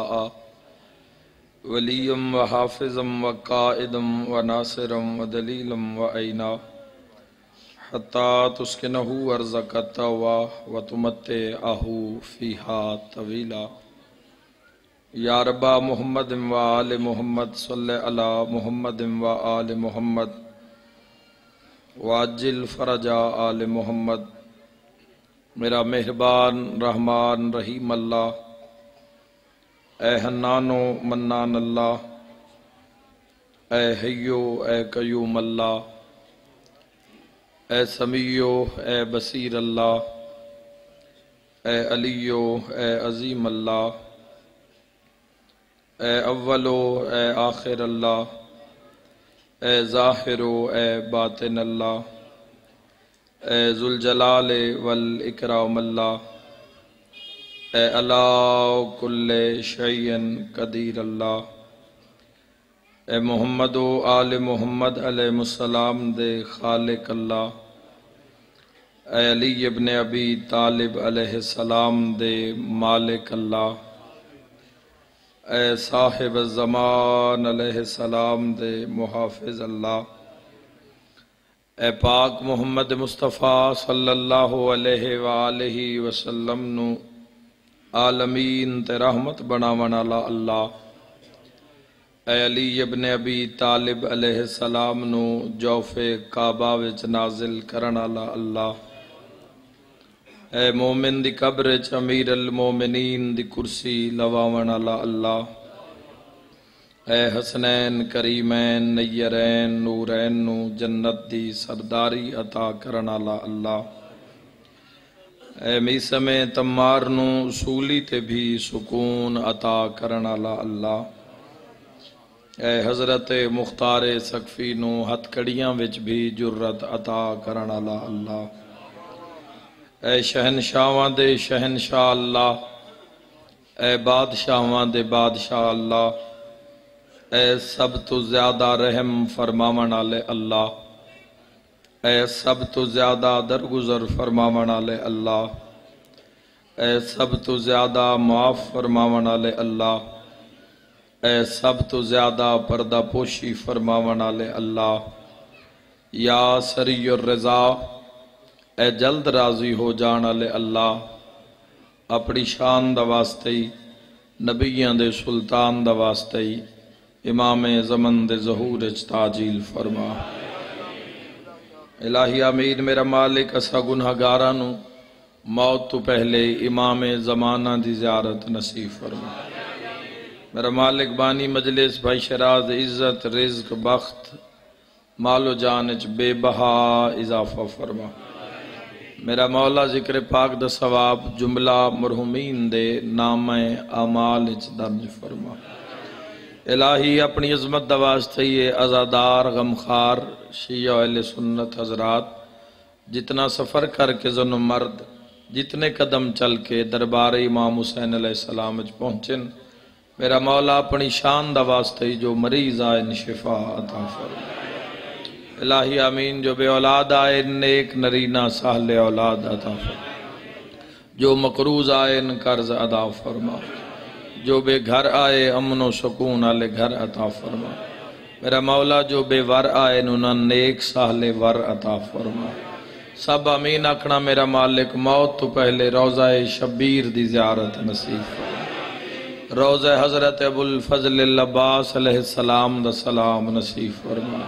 وسخاء وليا وحافظا وقائدا وناصرا ودليلا وعينا حتى تسكنه أرضك التوى وتمتعه فيها طويلا یا رب محمد وآل محمد صلی علی محمد وآل محمد واجل فرج آل محمد۔ میرا مہربان رحمان رحیم اللہ، اے حنان و منان اللہ، اے حیو اے قیوم اللہ، اے سمیع اے بصیر اللہ، اے علی اے عظیم اللہ، اے اول اے آخر اللہ، اے ظاہر اے باطن اللہ، اے ذوالجلال والاکرام اللہ، اے علی کل شیء قدیر اللہ، اے محمد و آل محمد علیہ السلام دے خالق اللہ، اے علی ابن ابی طالب علیہ السلام دے مالک اللہ، اے صاحب الزمان علیہ السلام دے محافظ اللہ، اے پاک محمد مصطفیٰ صلی اللہ علیہ وآلہ وسلم نو عالمین تے رحمت بناون والا اللہ، اے علی ابن ابی طالب علیہ السلام نو جوف کعبہ وچ نازل کرن والا اللہ، اے مومن دی قبر چ امیر المومنین دی کرسی لواون والا اللہ، اے حسنین کریمین نیرین نورین نو جنت دی سرداری عطا کرن والا اللہ، اے میسم تمار نو اصولی تے بھی سکون عطا کرن والا اللہ، اے حضرت مختار سقفی نو ہتھ کڑیاں وچ بھی جرت عطا کرن والا اللہ، اے شہنشاہاں دے شہنشاہ اللہ، اے بادشاہاں دے بادشاہ اللہ، اے سب تو زیادہ رحم فرماون والے اللہ، اے سب تو زیادہ درگزر فرماون والے اللہ، اے سب تو زیادہ معاف فرماون والے اللہ، اے سب تو زیادہ پردہ پوشی فرماون والے اللہ، یا سری الرضا اے جلد راضی ہو جان والے اللہ، اپنی شان دا واسطے نبیاں دے سلطان دا واسطے امام زمن دے ظہور اچ تاجیل فرما۔ الہی آمین۔ میرا مالک اسا گنہگاراں نو موت تو پہلے امام زمانہ دی زیارت نصیب فرما۔ میرا مالک بانی مجلس بھائی شراز عزت رزق بخت مال و جان اچ بے بہا اضافہ فرما۔ میرا مولا ذکر پاک دا ثواب جملہ مرحومین دے نام اعمال اچ درج فرما۔ الہی اپنی عظمت دا واسطے یہ عزادار غمخار شیعہ اہل سنت حضرات جتنا سفر کر کے زن و مرد جتنے قدم چل کے دربار امام حسین علیہ السلام اچ پہنچن، میرا مولا اپنی شان دا واسطے جو مریض آئے شفا عطا فرما۔ الہی آمین۔ جو بے اولاد آئے نیک نرینہ سہل اولاد عطا فرما، جو مقروض آئے قرض ادا فرما، جو بے گھر آئے امن و سکون والے گھر عطا فرما۔ میرا مولا جو بے ور آئے انہاں نیک سہل ور عطا فرما۔ سب آمین آکھنا میرا مالک موت تو پہلے روضہ شبیر دی زیارت نصیب فرما، روضہ حضرت ابو الفضل العباس علیہ السلام دا سلام نصیب فرما۔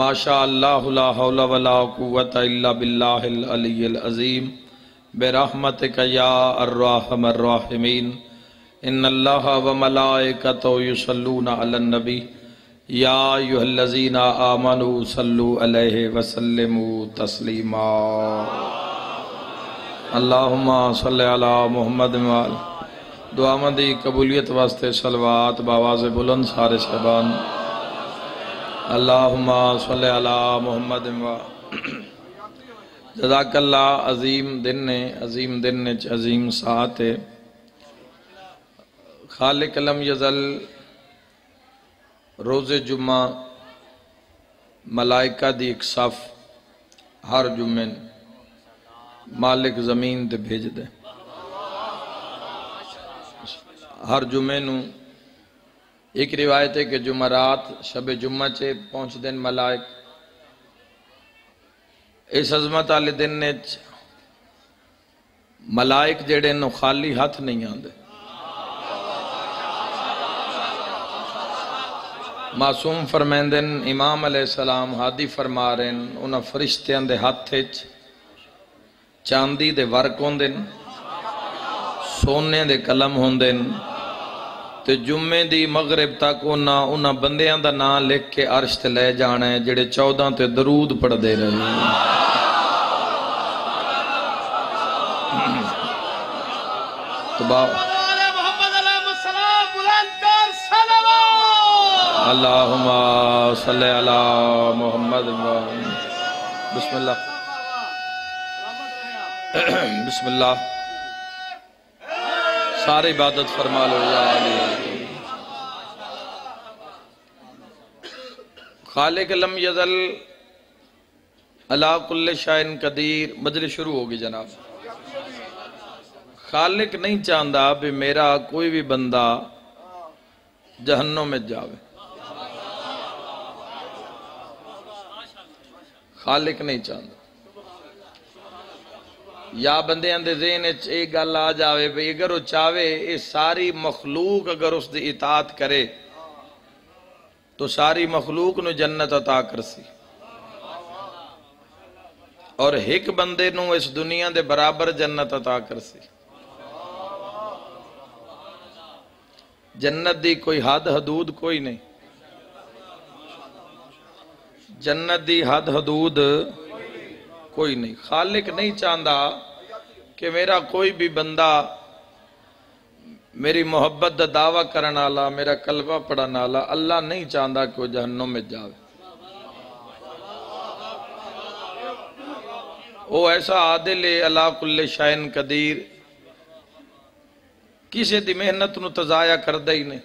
ماشاء اللہ لا حول ولا قوت الا باللہ العلی العظیم برحمتک یا الرحم الراحمین۔ ان اللہ و ملائکتہ یصلون علی النبی یا ایھا الذین آمنوا صلوا علیہ وسلموا تسلیما۔ اللہم صلی علی محمد وآل۔ دعا مندی قبولیت واسطے صلوات باواز بلند سارے شبان۔ اللہم صلی علی محمد وآل۔ جزاک اللہ۔ عظیم دن نے عظیم ساعت ہے۔ خالق لم یزل روز جمعہ ملائکہ دی ایک صف ہر جمعے مالک زمین تے بھیج دے۔ ہر جمعے نو ایک روایت ہے کہ جمعرات شب جمعہ چے پہنچ دن ملائک اس عظمت والے دن نے ملائک جڑے نو خالی ہاتھ نہیں آندے. معصوم فرمیندن امام علیہ السلام ہادی فرما رہے ہیں انہاں فرشتیاں دے ہاتھ چاندی دے ورق ہوندن سونے دے قلم ہوندن تے جمعے دی مغرب تک انہاں بندیاں دا نام لکھ کے عرش تے لے جانا ہے جڑے 14 تے درود پڑھ دے رہے ہیں. اللہم صلی علی محمد. بسم اللہ بسم اللہ سارے عبادت فرما لو یا علی. خالق لم یزل علی کل شیء قدیر. مجلس شروع ہوگی جناب. خالق نہیں چاہتا بھی میرا کوئی بھی بندہ جہنم میں جاوے. خالق نہیں چاہتا. یا بندے اندے ذہن ایک گل آ جاوے بھئی اگر وہ چاہے یہ ساری مخلوق اگر اس دی اطاعت کرے تو ساری مخلوق نو جنت عطا کرسی اور ایک بندے نو اس دنیا دے برابر جنت عطا کرسی. جنت دی کوئی حد حدود کوئی نہیں. جنت دی حد حدود کوئی نہیں. خالق نہیں چاہتا کہ میرا کوئی بھی بندہ میری محبت دا دعویٰ کرنا والا میرا کلمہ پڑھنا والا اللہ نہیں چاہتا کہ وہ جہنم میں جاوے. وہ ایسا عادل ہے علی کل شیء قدیر کسی دی محنت نو تضائع کردہ ہی نہیں.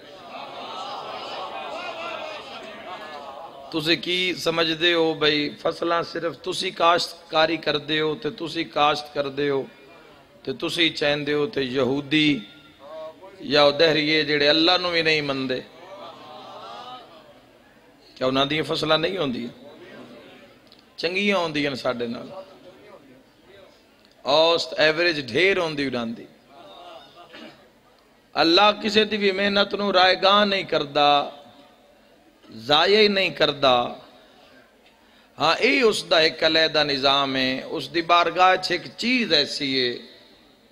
تسی کی سمجھ دے ہو بھئی فصلہ صرف تسی کاشت کاری کر دے ہو تے تسی کاشت کر دے ہو تے تسی چین دے ہو تے یہودی یا دہریے جڑے اللہ نو بھی نہیں مندے کیا انہاں دی فصلہ نہیں ہوندی چنگیاں ہوندی ہیں ساڑھے نال اوست ایوریج ڈھیر ہوندی انہاں دی. اللہ کسی دی بھی محنت نو رائے گاہ نہیں کردہ ضائع ہی نہیں کردہ. ہاں اے اس دا ایک علیحدہ نظام ہے. اس دی بارگاہ ایک چیز ایسی ہے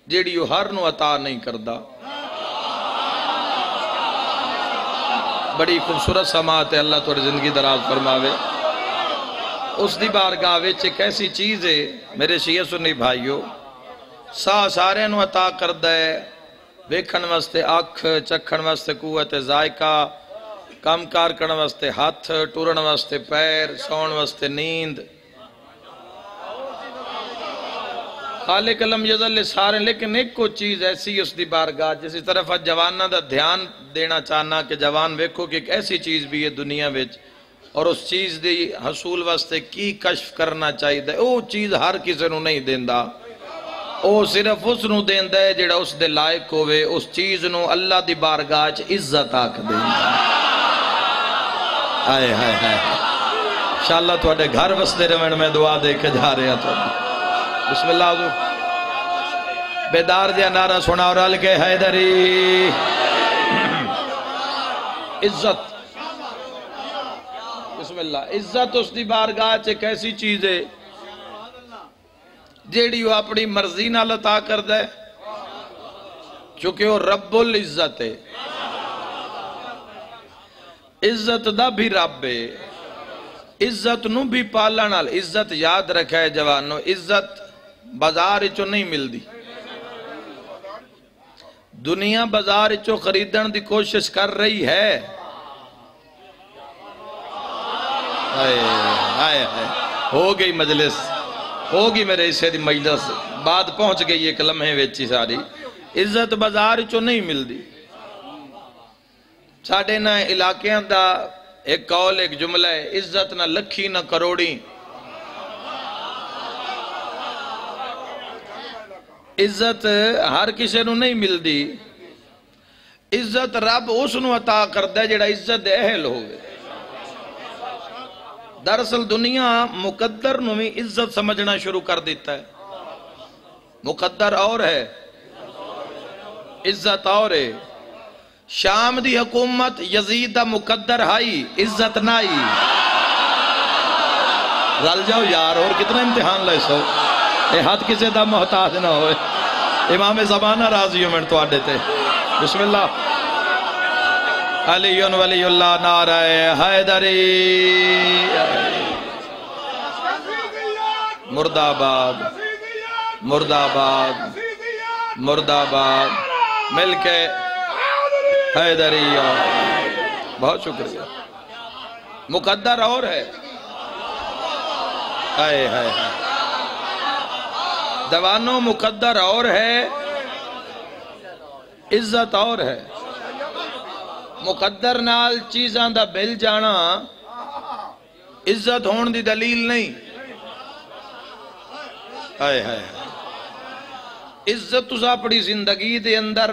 جیڑی وہ ہر نو عطا نہیں کردہ. بڑی خوبصورت سماعت ہے. اللہ تو زندگی دراز فرماوے. اس دی بارگاہ ایک ایسی چیز ہے میرے شیعہ سنی بھائیو سارے نو عطا کردہ ہے. ویکھن واسطے اکھ چکھن واسطے قوت ذائقہ کام کار کرنے واسطے ہاتھ ٹورن واسطے پیر سون واسطے نیند. خالق لم یزل سارے لیکن ایک کو چیز ایسی اس دی بارگاہ جسی طرف جوانہ دا دھیان دینا چاہنا کہ جوان ویکھو کہ ایک ایسی چیز بھی ہے دنیا وچ اور اس چیز دی حصول واسطے کی کشف کرنا چاہیے. او چیز ہر کسی نو نہیں دیندا. او صرف اس نو دیندا ہے جڑا اس دے لائق ہوئے. اس چیز نو اللہ دی بارگاہ عزت آکھ دیندا. آئے آئے آئے انشاءاللہ تھوڑے گھر بستے رہن میں دعا دے کے جا رہے ہیں. بسم اللہ حضور بیدار دیا نعرہ سنا اور رل کے حیدری عزت. بسم اللہ عزت اس دی بارگاہ ایک ایسی چیز ہے جیڑی وہ اپنی مرضی نال عطا کردہ ہے چونکہ وہ رب العزت ہے. عزت دا بھی رب ہے. عزت نو بھی پالن نال عزت یاد رکھا ہے جوانو. عزت بازار چو نہیں ملدی. دنیا بازار چو خریدن دی کوشش کر رہی ہے. ہو گئی مجلس ہوگی میرے اسے دی مجلس بعد پہنچ گئی ایک لمحے ویچی ساری. عزت بازار چو نہیں ملدی. ساڑھے نہ علاقیاں دا ایک قول ایک جملہ ہے عزت نہ لکھی نہ کروڑی. عزت ہر کسی نو نہیں ملدی. عزت رب اس نو عطا کردا ہے جڑا عزت دے اہل ہوئے. دراصل دنیا مقدر نو بھی عزت سمجھنا شروع کر دیتا ہے. مقدر اور ہے، عزت اور ہے. شام دی حکومت یزید دا مقدر ہائی، عزت نائی. رل جاؤ یار، اور کتنا امتحان لے سو. اے ہاتھ کسے دا محتاج نہ ہوئے. امام زمانہ راضی ہو میں تو آڈے تے. بسم اللہ. علی ولی اللہ نعرہ حیدری مرد آباد مرد آباد مرد آباد. مل کے حیدری. بہت شکریہ. مقدر اور ہے. ہائے ہائے جوانوں، مقدر اور ہے، عزت اور ہے. مقدر نال چیزاں دا بل جانا عزت ہون دی دلیل نہیں. ہائے ہائے عزت تسا اپنی زندگی دے اندر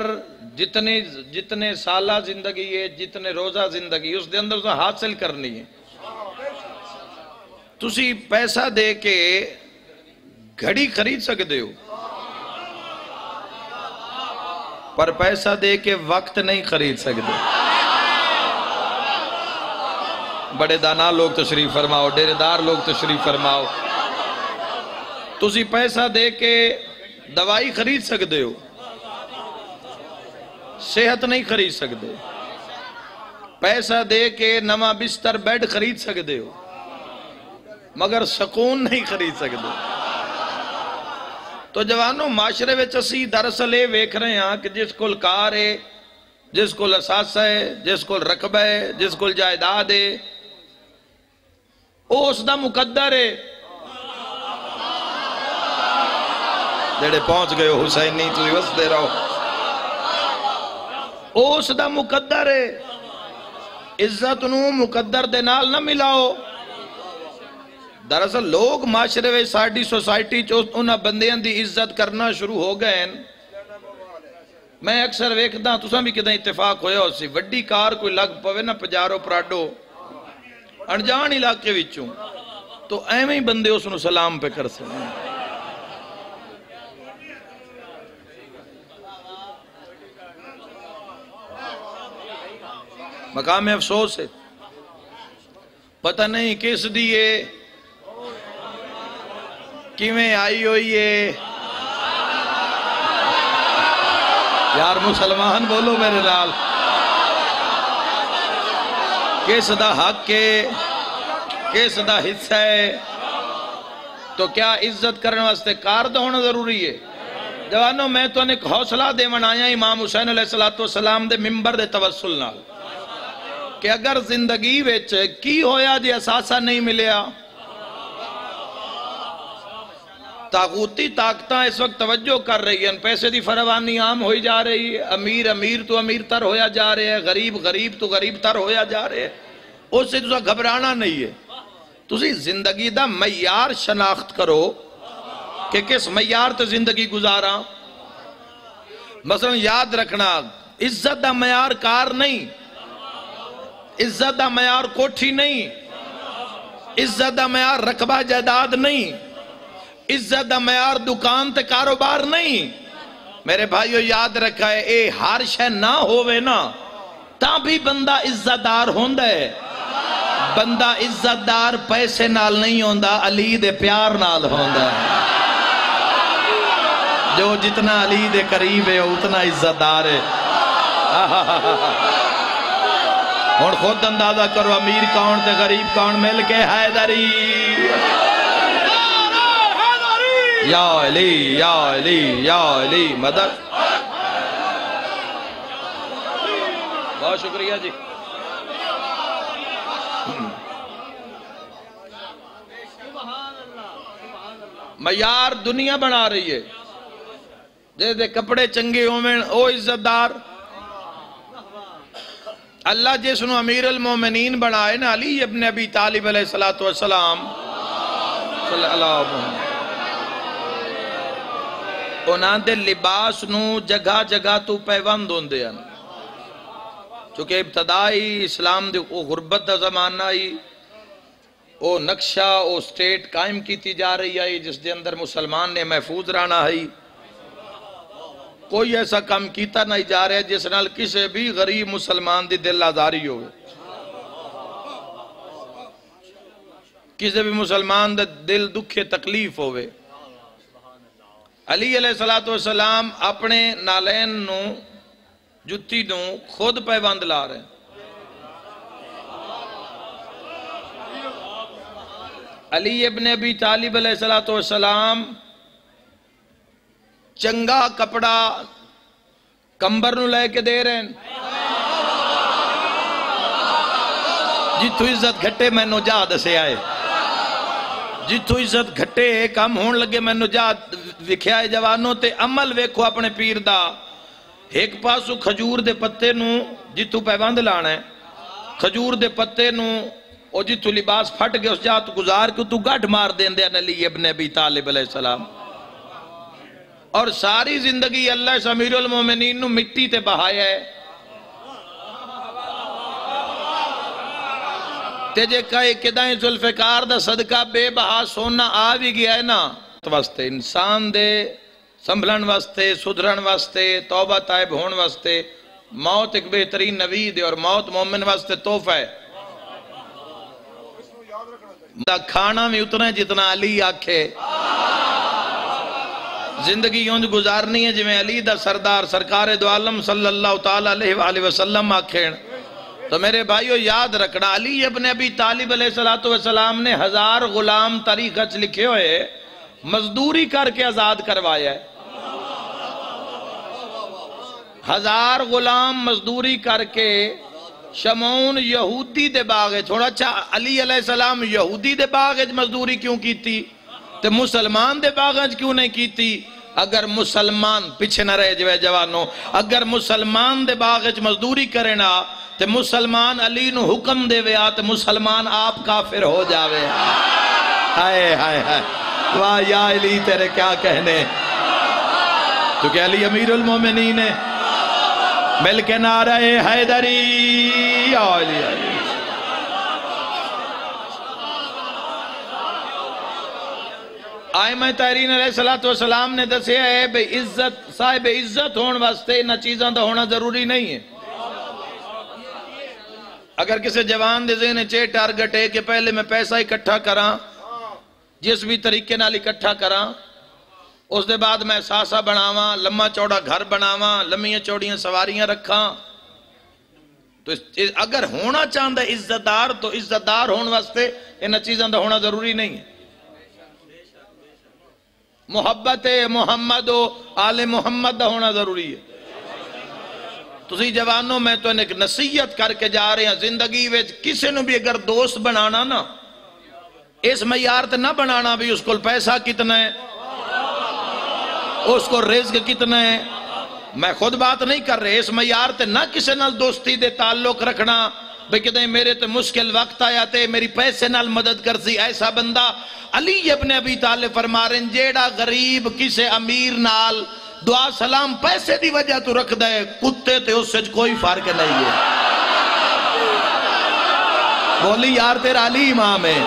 جتنے سالہ زندگی ہے، جتنے روزہ زندگی اس دے اندر تسا حاصل کرنی ہے. تسی پیسہ دے کے گھڑی خرید سکتے ہو، پر پیسہ دے کے وقت نہیں خرید سکتے. بڑے دانا لوگ تشریف فرماؤ، ڈیرے دار لوگ تشریف فرماؤ. تسی پیسہ دے کے دوائی خرید سکتے ہو، صحت نہیں خرید سکتے. پیسہ دے کے نواں بستر بیڈ خرید سکتے ہو، مگر سکون نہیں خرید سکتے. تو جوانوں، معاشرے وچ اسی دراصل یہ ویکھ رہے ہیں کہ جس کول کار ہے، جس کول اثاثہ ہے، جس کول رقبہ ہے، جس کول جائیداد ہے، وہ اس دا مقدر ہے. جڑے پہنچ گئے ہو حسینی تو وسدے رہو. وہ اس دا مقدر ہے. عزت نو مقدر دے نال نہ ملاؤ. دراصل لوگ معاشرے وچ ساڈی سوسائٹی چ انہاں بندیاں دی عزت کرنا شروع ہو گئے ہیں. میں اکثر ویکھدا تساں بھی کدیں اتفاق ہویا ہو سی، وڈی کار کوئی لگ پوے نا پجارو پراڈو انجان علاقے وچوں، تو ایویں ہی بندے اس نو سلام پہ کر سکتے ہیں. مقام افسوس ہے، پتہ نہیں کس دیئے کیویں آئی ہوئی ہے. یار مسلمان بولو میرے نال. کس دا حق ہے، کس دا حصہ ہے. تو کیا عزت کرنے واسطے کار دا ہونا ضروری ہے؟ جوانوں، میں تو ایک حوصلہ دے من آیا امام حسین علیہ السلام دے ممبر دے توسل نال کہ اگر زندگی وچ کی ہویا جی اثاثہ نہیں ملیا. طاغوتی طاقتاں اس وقت توجہ کر رہی ہیں، پیسے دی فراوانی عام ہوئی جا رہی ہے، امیر تو امیر تر ہویا جا رہے ہیں، غریب تو غریب تر ہویا جا رہے ہیں. اس سے تسا گھبرانا نہیں ہے. تسی زندگی دا معیار شناخت کرو کہ کس معیار تے زندگی گزارا. مثلا یاد رکھنا، عزت دا معیار کار نہیں، عزت دا معیار کوٹھی نہیں، عزت دا معیار رقبہ جائیداد نہیں، عزت دا معیار دکان تے کاروبار نہیں. میرے بھائیو یاد رکھا ہے، اے ہر شے نہ ہوئے نا تاں بھی بندہ عزت دار ہوندہ ہے. بندہ عزت دار پیسے نال نہیں ہوندہ، علی دے پیار نال ہوندہ ہے. جو جتنا علی دے قریب ہے اتنا عزت دار ہے. اور خود اندازہ کرو امیر کون تے غریب کون. مل کے حیدری یا علی یا علی یا علی مدد. بہت شکریہ جی. معیار دنیا بنا رہی ہے. جیسے کپڑے چنگے ہومن او عزت دار. اللہ جس نو امیر المومنین بنائے نا، علی ابن ابی طالب علیہ السلام صلی اللہ علیہ وسلم، انہاں دے لباس نو جگہ جگہ تو پیوند ہوندے ہیں. چونکہ ابتدائی اسلام دے او غربت دا زمانہ ہی او نقشہ او سٹیٹ قائم کیتی جا رہی ہے جس دے اندر مسلمان نے محفوظ رہنا ہے. کوئی ایسا کام کیتا نہیں جا رہا ہے جس نال کسے بھی غریب مسلمان دی دل آزاری ہوئے, کسے بھی مسلمان دے دل دکھے تکلیف ہوئے. علی علیہ السلام اپنے نالین نو جتی نو خود پیوند لا رہے ہیں. علی ابن ابی طالب علیہ السلام چنگا کپڑا کمبر نو لے کے دے رہے ہیں. جتو عزت گھٹے میں نو جا دسے آئے, جتو عزت گھٹے کم ہون لگے میں نو جا وکھیا ہے جوانوں تے عمل ویکھو اپنے پیر دا. ایک پاسو کھجور دے پتے نو جتو پیوند لانا ہے, کھجور دے پتے نو او جتو لباس پھٹ گئے اس جا تو گزار کے تو گھٹ مار دیں دے علی ابن ابی طالب علیہ السلام. اور ساری زندگی اللہ سے امیر المومنین نو مٹی تے بہایا ہے. تے جے کہے کدائیں ذوالفقار دا صدقہ بے بہا سونا آ بھی گیا ہے نا, واسطے انسان دے سنبھلن واسطے, سدھرن واسطے, توبہ تائب ہون واسطے موت ایک بہترین نوید ہے, اور موت مومن واسطے تحفہ ہے. کھانا بھی اتنا ہے جتنا علی آکھے. زندگی یوں گزارنی ہے جویں علی دا سردار سرکار دو عالم صلی اللہ تعالیٰ علیہ وآلہ وسلم آکھیں. تو میرے بھائیو یاد رکھنا, علی ابن ابی طالب علیہ السلام نے 1000 غلام طریقت لکھے ہوئے مزدوری کر کے آزاد کروایا ہے. 1000 غلام مزدوری کر کے. شمعون یہودی دے باغے چھوڑا, اچھا علی علیہ السلام یہودی دے باغے مزدوری کیوں کی تھی تے مسلمان دے باغے کیوں نہیں کی تھی؟ اگر مسلمان پیچھے نہ رہے جو جوانوں, اگر مسلمان دے باغے مزدوری کرنا تے مسلمان علی نو حکم دے ویا تے مسلمان آپ کافر ہو جاوے. ہائے ہائے ہائے, واہ یا علی تیرے کیا کہنے. تو کہ علی امیر المومنین ہے, مل کے نعرہ حیدری علی علی. آئمہ تحرین علیہ السلام نے دسیا ہے بے عزت صاحب عزت ہون واسطے نہ چیزاں دا ہونا ضروری نہیں ہے. اگر کسی جوان دے ذہن چے ٹارگٹ ہے کہ پہلے میں پیسہ اکٹھا کراں, جس بھی طریقے نال اکٹھا کراں, اس دے بعد میں ساسا بناواں, لمبا چوڑا گھر بناواں, لمبیاں چوڑیاں سواریاں رکھاں, تو اگر ہونا چاہتا ہے عزت دار تو عزت دار ہون واسطے انہاں چیزاں دا ہونا ضروری نہیں ہے. محبت محمد و آل محمد دا ہونا ضروری ہے. تسی جوانوں میں تو ایک نصیحت کر کے جا رہے ہیں, زندگی وچ کسی نو بھی اگر دوست بنانا نا, اس معیار تے نہ بنانا بھی اس کو پیسہ کتنا ہے, اس کو رزق کتنا ہے. میں خود بات نہیں کر رہے, اس معیار تے نہ کسی نال دوستی دے تعلق رکھنا بھئی کہتے ہیں میرے تے مشکل وقت آیا تے میری پیسے نال مدد کر سی. ایسا بندہ علی ابن ابی طالب فرما رہے ہیں جیڑا غریب کسے امیر نال دعا سلام پیسے دی وجہ تو رکھ دے, کتے تے اس سے کوئی فرق نہیں ہے. بولی یار تیرا علی امام ہے.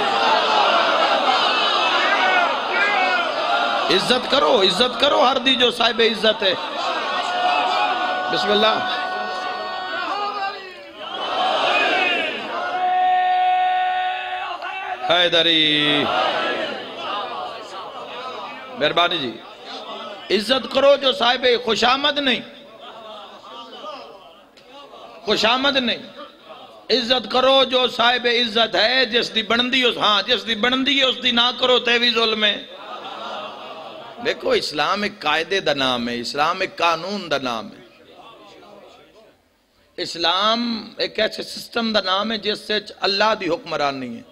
عزت کرو ہر دی جو صاحب عزت ہے. بسم اللہ. حیدری مہربانی جی, عزت کرو جو صاحب خوشامد نہیں, خوشامد نہیں. عزت کرو جو صاحب عزت ہے, جس دی بندی ہے اس دی نہ کرو تے بھی ظلم ہے. دیکھو اسلام ایک قاعدے دا نام ہے, اسلام ایک قانون دا نام ہے, اسلام ایک ایسے سسٹم دا نام ہے جس سے اللہ دی حکمرانی ہے.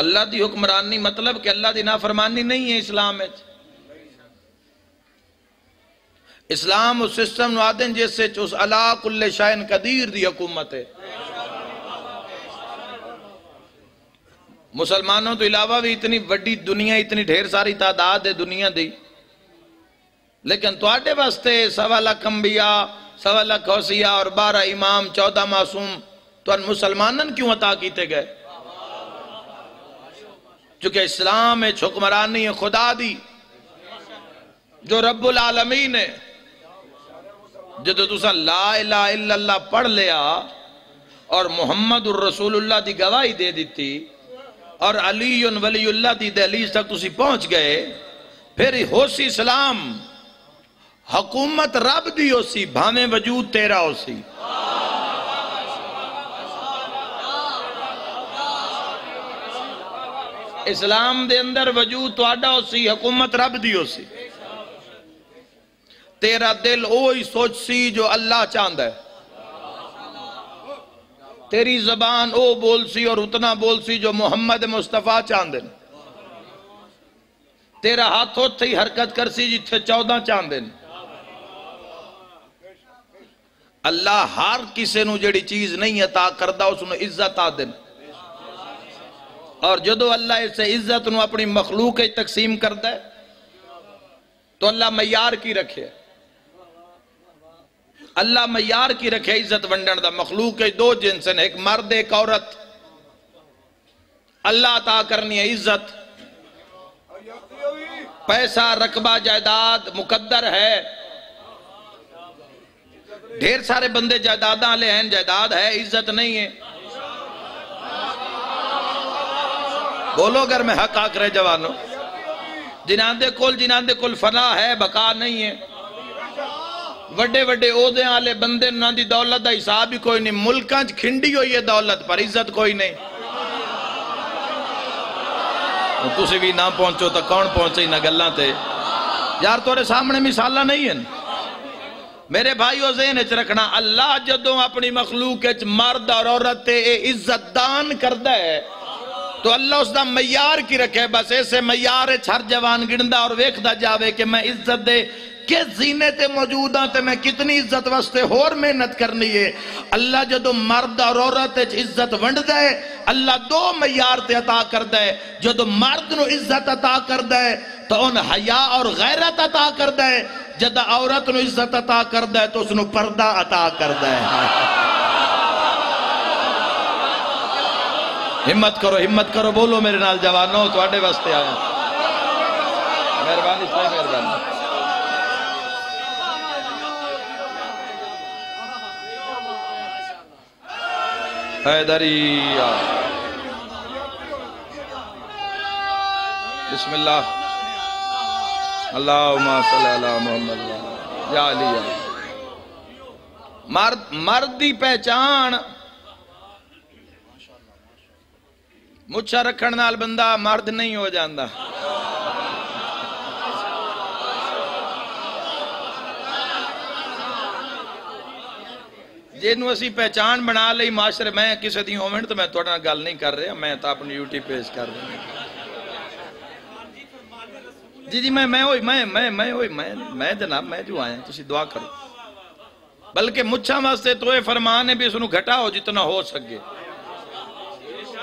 اللہ دی حکمرانی مطلب کہ اللہ دی نافرمانی نہیں ہے اسلام ہے. اسلام اس سسٹم نوادن جس سے اس علا کل شائن قدیر دی حکومت ہے. مسلمانوں تو علاوہ بھی اتنی بڑی دنیا, اتنی ڈھیر ساری تعداد ہے دنیا دی, لیکن تواڈے واسطے 1.25 لاکھ انبیاء، 1.25 لاکھ اوصیاء اور 12 امام، 14 معصوم تو مسلمانن کیوں عطا کیتے گئے؟ چونکہ اسلام ہے حکمرانی خدا دی جو رب العالمین ہے. جدو تسا لا الہ الا اللہ پڑھ لیا اور محمد الرسول اللہ دی گواہی دے دیتی اور علی ولی اللہ دی دہلیز تک تسی پہنچ گئے، پھر ہو سی اسلام حکومت رب دی ہو سی بھامیں وجود تیرا ہو سی. اسلام دے اندر وجود تو آڈا ہو سی، حکومت رب دی ہو سی. تیرا دل اوہی سوچ سی جو اللہ چاہتا ہے، تیری زبان او بول سی اور اتنا بول سی جو محمد مصطفیٰ چاہتے ہیں. تیرا ہاتھ ہوتے ہی حرکت کر سی جتھے 14 چاہتے ہیں. اللہ ہر کسے نو جڑی چیز نہیں عطا کردہ اس نو عزت آ دن، اور جدو اللہ اس سے عزت نو اپنی مخلوق تقسیم کرتا ہے تو اللہ معیار کی رکھے. اللہ معیار کی رکھے عزت ونڈن دا. مخلوق دو جنس ہیں، ایک مرد ایک عورت. اللہ عطا کرنی ہے عزت، پیسہ رقبہ جائیداد مقدر ہے. ڈھیر سارے بندے جائیداداں لے ہیں، جائیداد ہے عزت نہیں ہے. بولو اگر میں حق آکھ رہے جوانوں. جنہاں دے کل فنا ہے بقا نہیں ہے. وڈے وڈے عہدے والے بندے انہاں دی دولت دا حساب ہی کوئی نہیں. ملکاں چ کھنڈی ہوئی ہے دولت پر عزت کوئی نہیں. تسی بھی نہ پہنچو تو کون پہنچے نہ گلاں تے. یار تورے سامنے مثالہ نہیں ہیں. میرے بھائیو ذہن وچ رکھنا، اللہ جدوں اپنی مخلوق وچ مرد اور عورت تے عزت دان کردا ہے تو اللہ اس دا معیار کی رکھے. بس ایسے معیار ہر جوان گندا اور ویکھدا جاوے کہ میں عزت دے کہ زینے تے موجود ہاں تے میں کتنی عزت واسطے اور محنت کرنی ہے. اللہ جدو مرد اور عورت عزت ونڈ ہے اللہ دو معیار تے عطا کردا ہے. جدو مرد نو عزت عطا کردا ہے تو ان حیا اور غیرت عطا کردا ہے. جدو عورت نو عزت عطا کردا ہے تو اس نو پردہ عطا کردا ہے. ہمت کرو بولو میرے نال جوانوں، تواڈے واسطے آیا. مہربانی صحیح مہربانی. حیدری بسم اللہ اللہم صلی اللہ محمد یا علی. مرد دی پہچان مچھا رکھن نال بندہ مرد نہیں ہو جاندہ. جنہوں اسی پہچان بنا لئی معاشرے میں کسی دی ہومنٹ تو میں توڑنا گل نہیں کر رہا، میں تا اپنی ڈیوٹی پیش کر رہا ہوں. جی میں جناب میں جو آیا تسی دعا کرو. بلکہ مچھا واسطے تو یہ فرمان ہے بھی اس نو گھٹا ہو جتنا ہو سکے.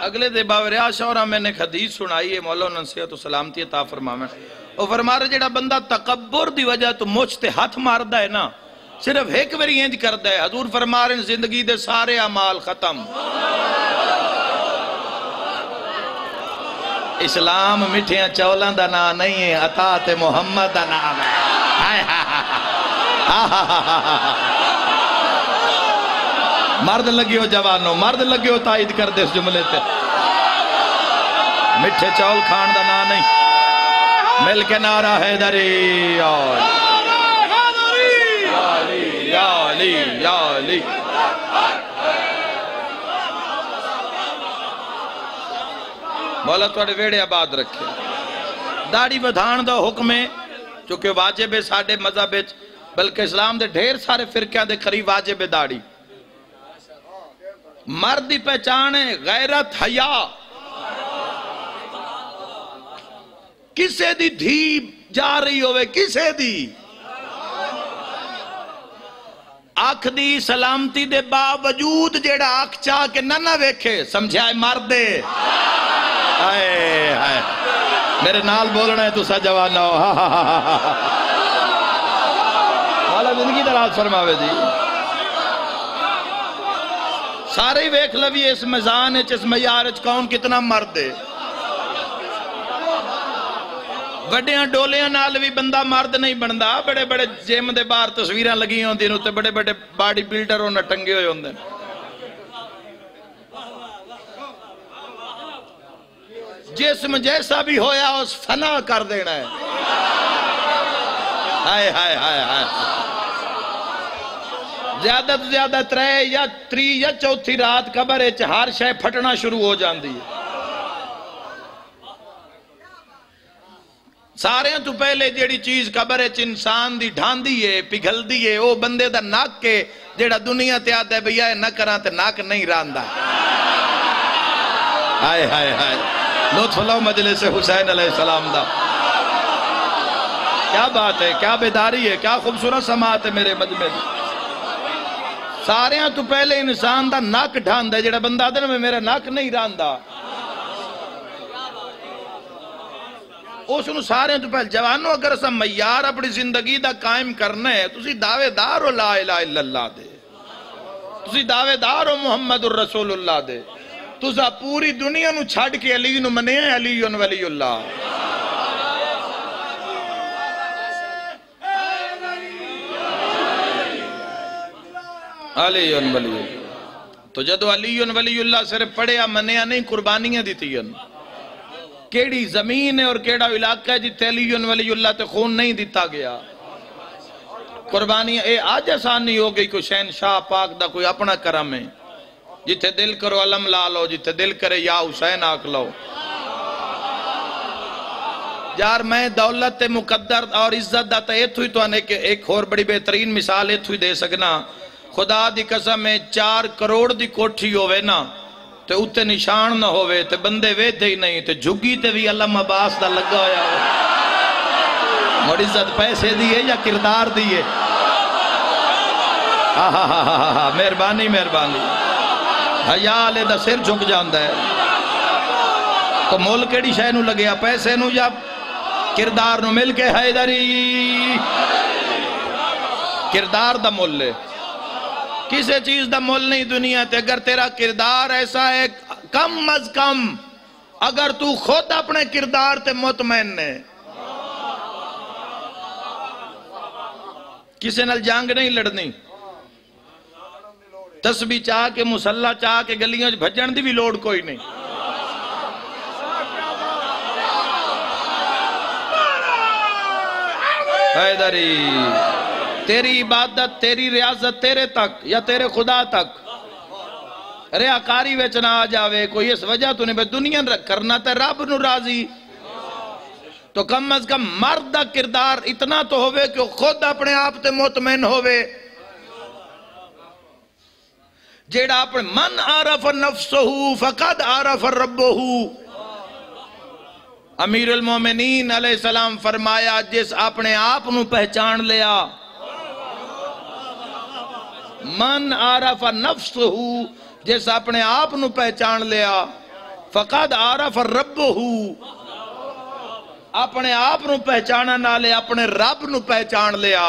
اگلے دے باوریا شورہ میں نے حدیث سنائی ہے، مولا نصیحت و سلامتی عطا فرماویں. وہ فرما رہے جڑا بندہ تکبر دی وجہ تو مجھ تے ہاتھ ماردا ہے نا، صرف ایک وری انج کردا ہے، حضور فرما رہے ہیں زندگی دے سارے اعمال ختم. اسلام مٹھیاں چولاں دا نام نہیں ہے، اطاعت محمد دا نام ہے. مرد لگی ہو جوانوں، مرد لگی ہو تائید کر دے اس جملے تے. مٹھے چول کھان دا نام نہیں. مل کے نعرہ حیدری یا علی یا علی یا علی. مولا توڑے ویڑے آباد رکھے. داڑھی بدھان دا حکم ہے چونکہ واجب ہے ساڑھے مذہب ہے، بلکہ اسلام دے ڈھیر سارے فرقیاں دے قریب واجب ہے داڑھی. مرد دی پہچان ہے غیرت حیا. کسے دی دھی جا رہی ہوئے، کسے دی آنکھ دی سلامتی دے باوجود جیڑا آنکھ چاہ کے نہ ویکھے سمجھائے مردے. میرے نال بولنا ہے تو سا جوانو. زندگی دراز فرماوے دی سارے ہی ویکھ لوی اس میزان اس معیار کون کتنا مرد ہے وڈیاں ڈولیاں نال بھی بندہ مرد نہیں بندا بڑے بڑے جم دے باہر تصویراں لگی ہوندی تے بڑے بڑے باڈی بلڈر انہاں ٹنگے ہوئے ہوندے جسم جیسا بھی ہویا اس فنا کر دینا ہے ہائے ہائے ہائے ہائے زیادہ تو زیادہ ترے یا تری یا چوتھی رات قبر اچ ہر شے پھٹنا شروع ہو جاندی ہے سارے تو پہلے جیڑی چیز قبر اچ انسان دی ڈھاندی ہے پگھل دی ہے وہ بندے دا ناک کے جیڑا دنیا تے آتا ہے بھیا نہ کراں تے ناک نہیں راندا ہائے ہائے ہائے لطف لو مجلس حسین علیہ السلام دا کیا بات ہے کیا بیداری ہے کیا خوبصورت سماعت ہے میرے مجمع دی سارے تو پہلے انسان دا ناک ڈھاندا ہے جیڑا بندہ دن میں میرا ناک نہیں راندا اس انہوں سارے تو پہلے جوانوں اگر اسا معیار اپنی زندگی دا قائم کرنا ہے تسی دعوے دار ہو لا الہ الا اللہ دے تسی دعوے دار ہو محمد الرسول اللہ دے تسا پوری دنیا نو چھڑ کے علی نو منے ہیں علی ولی اللہ علی ولی اللہ تو جدو علی ولی اللہ صرف پڑھیا منیا نہیں قربانیاں دیتی ہیں کیڑی زمین ہے اور کیڑا علاقہ ہے جتے علی ولی اللہ تے خون نہیں دیتا گیا قربانیاں اے آج آسان نہیں ہو گئی کوئی شہنشاہ پاک دا کوئی اپنا کرم ہے جتے دل کرو علم لا لو جتے دل کرے یا حسین آکھ لو یار میں دولت مقدر اور عزت دا ایتھو ہی تو آنے کہ ایک اور بڑی بہترین مثال ایتھو ہی دے سکنا خدا دی قسم میں 4 کروڑ دی کوٹھی ہوئے نا تے اتے نشان نہ ہوئے تے بندے ویدے ہی نہیں تے جھگی تے بھی علم عباس دا لگا ہویا ہو اور عزت پیسے دیئے یا کردار دیئے مہربانی مہربانی حیال دا سر جھک جاندہ ہے تو مول کیڑی شے نو لگیا پیسے نو یا کردار نو مل کے حیدری کردار دا مول لے کسے چیز دا مول نہیں دنیا تے اگر تیرا کردار ایسا ہے کم از کم اگر تو خود اپنے کردار تے مطمئن نے کسے نال جانگ نہیں لڑنی تسبیح چاہ کے مسلح چاہ کے گلیاں بھجن دی بھی لوڑ کوئی نہیں حیدری تیری عبادت تیری ریاضت تیرے تک یا تیرے خدا تک ریاکاری ویچ نہ آ جاوے کوئی اس وجہ تو نہیں دنیا کرنا تے رب نو راضی تو کم از کم مرد دا کردار اتنا تو ہوئے کہ خود اپنے آپ تے مطمئن ہوئے جیڑا اپنے من عارف نفسہو فقد عارف ربہو امیر المومنین علیہ السلام فرمایا جس اپنے آپ نو پہچان لیا من عارف نفسہو جس اپنے آپ نو پہچان لیا فقد عارف ربہو اپنے آپ نو پہچانا نہ لے اپنے رب نو پہچان لیا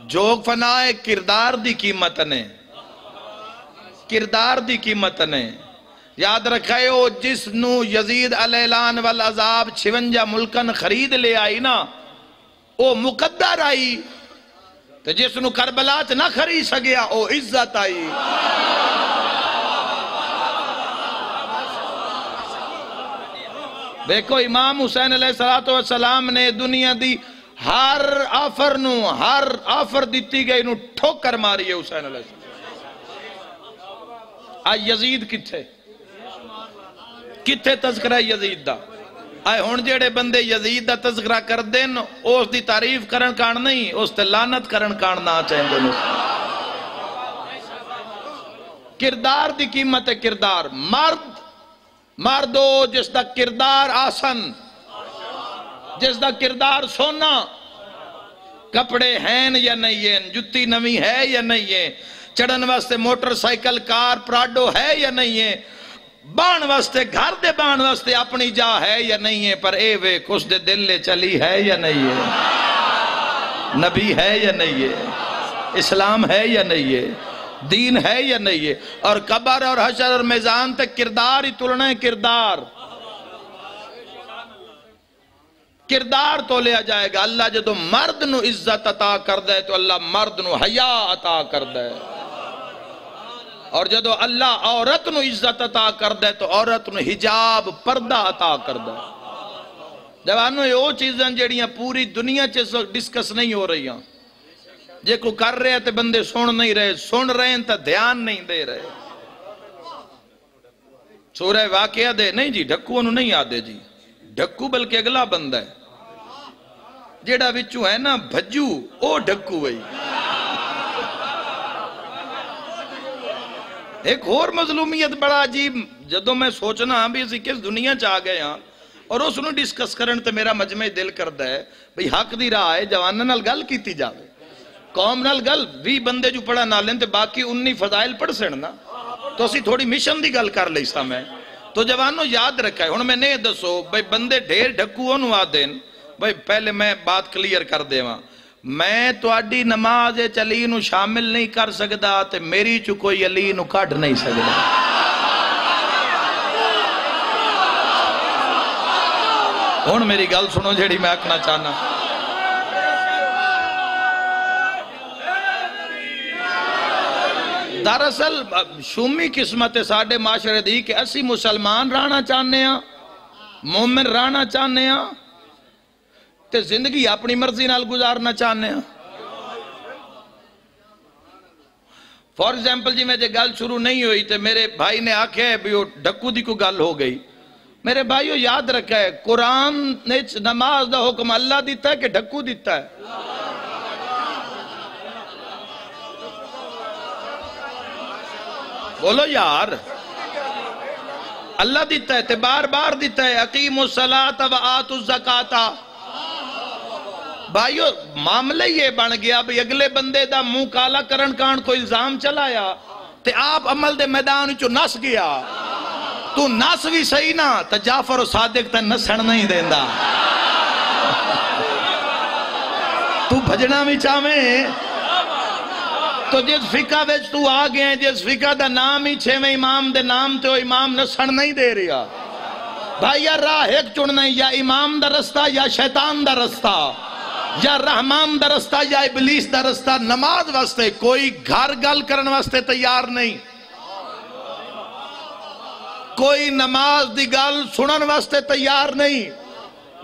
جوگ فنائے کردار دی قیمت نے کردار دی قیمت نے یاد رکھائے ہو جس نو یزید علیلان والعذاب 56 ملکن خرید لے آئی نا او مقدر آئی تو جس نو کربلات نہ خرید سگیا او عزت آئی دیکھو امام حسین علیہ السلام نے دنیا دی ہر آفر دیتی گئی نو ٹھوکر ماری ہے حسین علیہ السلام آئی یزید کتھے تذکرہ یزید دا آئے ہون جیڑے بندے یزید دا تذکرہ کر دین اس دی تعریف کرن کان نہیں اس تے لعنت کرن کان نہ چاہیں دے کردار دی قیمت ہے کردار مردو جس دا کردار آسن جس دا کردار سونا کپڑے ہیں یا نہیں ہیں جتی نوی ہے یا نہیں ہے چڑھن واسطے موٹر سائیکل کار پراڈو ہے یا نہیں ہے بان واسطے گھر دے بان واسطے اپنی جا ہے یا نہیں ہے پر اے وے کس دے دل لے چلی ہے یا نہیں ہے نبی ہے یا نہیں ہے؟ اسلام ہے یا نہیں ہے؟ دین ہے یا نہیں ہے؟ اور قبر اور حشر اور میزان تک کردار ہی تلنا ہے، کردار تو لیا جائے گا۔ اللہ جدو مرد نو عزت عطا کر دے تو اللہ مرد نو حیا عطا کر دے، اور جدو اللہ عورت نو عزت عطا کر دے تو عورت نو حجاب پردہ عطا کر دے۔ جوانوں یہ وہ چیزیں جڑیاں پوری دنیا چ ڈسکس نہیں ہو رہی ہیں، جے کو کر رہے تے بندے سن نہیں رہے، سن رہے ہیں تو دھیان نہیں دے رہے۔ سورہ واقعہ دے نہیں جی، ڈھکو انہوں نہیں آدھے جی، ڈھکو بلکہ اگلا بندہ ہے جیڑا وچوں ہے نا بھجو، او ڈھکو وہی۔ ایک اور مظلومیت بڑا عجیب، جدو میں سوچنا ہاں بھی اسی کس دنیا چاہ گئے ہاں، اور اس نے ڈسکس کرن تے میرا مجمع دل کردا ہے بھئی حق دی راہ ہے، جواناں نال گل کیتی جاوے، قوم نال گل 20 بندے جو پڑھا نہ لیں تے باقی 19 فضائل پڑھ سن نا، تو اسی تھوڑی مشن دی گل کر لئی سا میں۔ تو جوانوں یاد رکھا ہے، ہن میں نے دسو بھئی بندے ڈھیر ڈھکو انہوں آ دین، بھئی پہلے میں بات کلیئر کر دے وہاں، میں تو آڈی نماز علی نو شامل نہیں کر سکدا تے میری چو کوئی علی نو کٹ نہیں سکدا۔ ہن میری گل سنو جیڑی میں آکھنا چاہنا، دراصل شومی قسمت ساڑھے معاشرے دی کہ اسی مسلمان رہنا چاہنے ہیں، مومن رہنا چاہنے ہیں، تے زندگی اپنی مرضی نال گزارنا چاہنے ہیں۔ فور ایگزامپل جی میں جے گل شروع نہیں ہوئی تے میرے بھائی نے آکھے ہے بھی وہ ڈکو دی کو گل ہو گئی۔ میرے بھائیو یاد رکھا ہے، قرآن نے نماز دا حکم اللہ دیتا ہے کہ ڈکو دیتا ہے؟ بولو یار، اللہ دیتا ہے، بار بار دیتا ہے، اقیموا الصلاۃ وآتوا الزکاۃ۔ بھائیو معاملہ یہ بن گیا بھی اگلے بندے دا منہ کالا کرن کان کو الزام چلایا تے آپ عمل دے میدان چو نس گیا، تو نس بھی صحیح نا تو جعفر و صادق تے نسن نہیں دیندہ، تو بھجنا بھی چاہمیں۔ تو جس فقہ ویچ تو آگئے ہیں، جس فقہ دا نام ہی چھویں امام دے نام تے وہ امام نسن نہیں دے رہا۔ بھائی یا راہ ایک چڑھنا ہے، یا امام دا رستہ یا شیطان دا رستہ، یا رحمان دا رستہ یا ابلیس دا رستہ۔ نماز واسطے کوئی گھر گل کرن واسطے تیار نہیں، کوئی نماز دی گل سنن واسطے تیار نہیں۔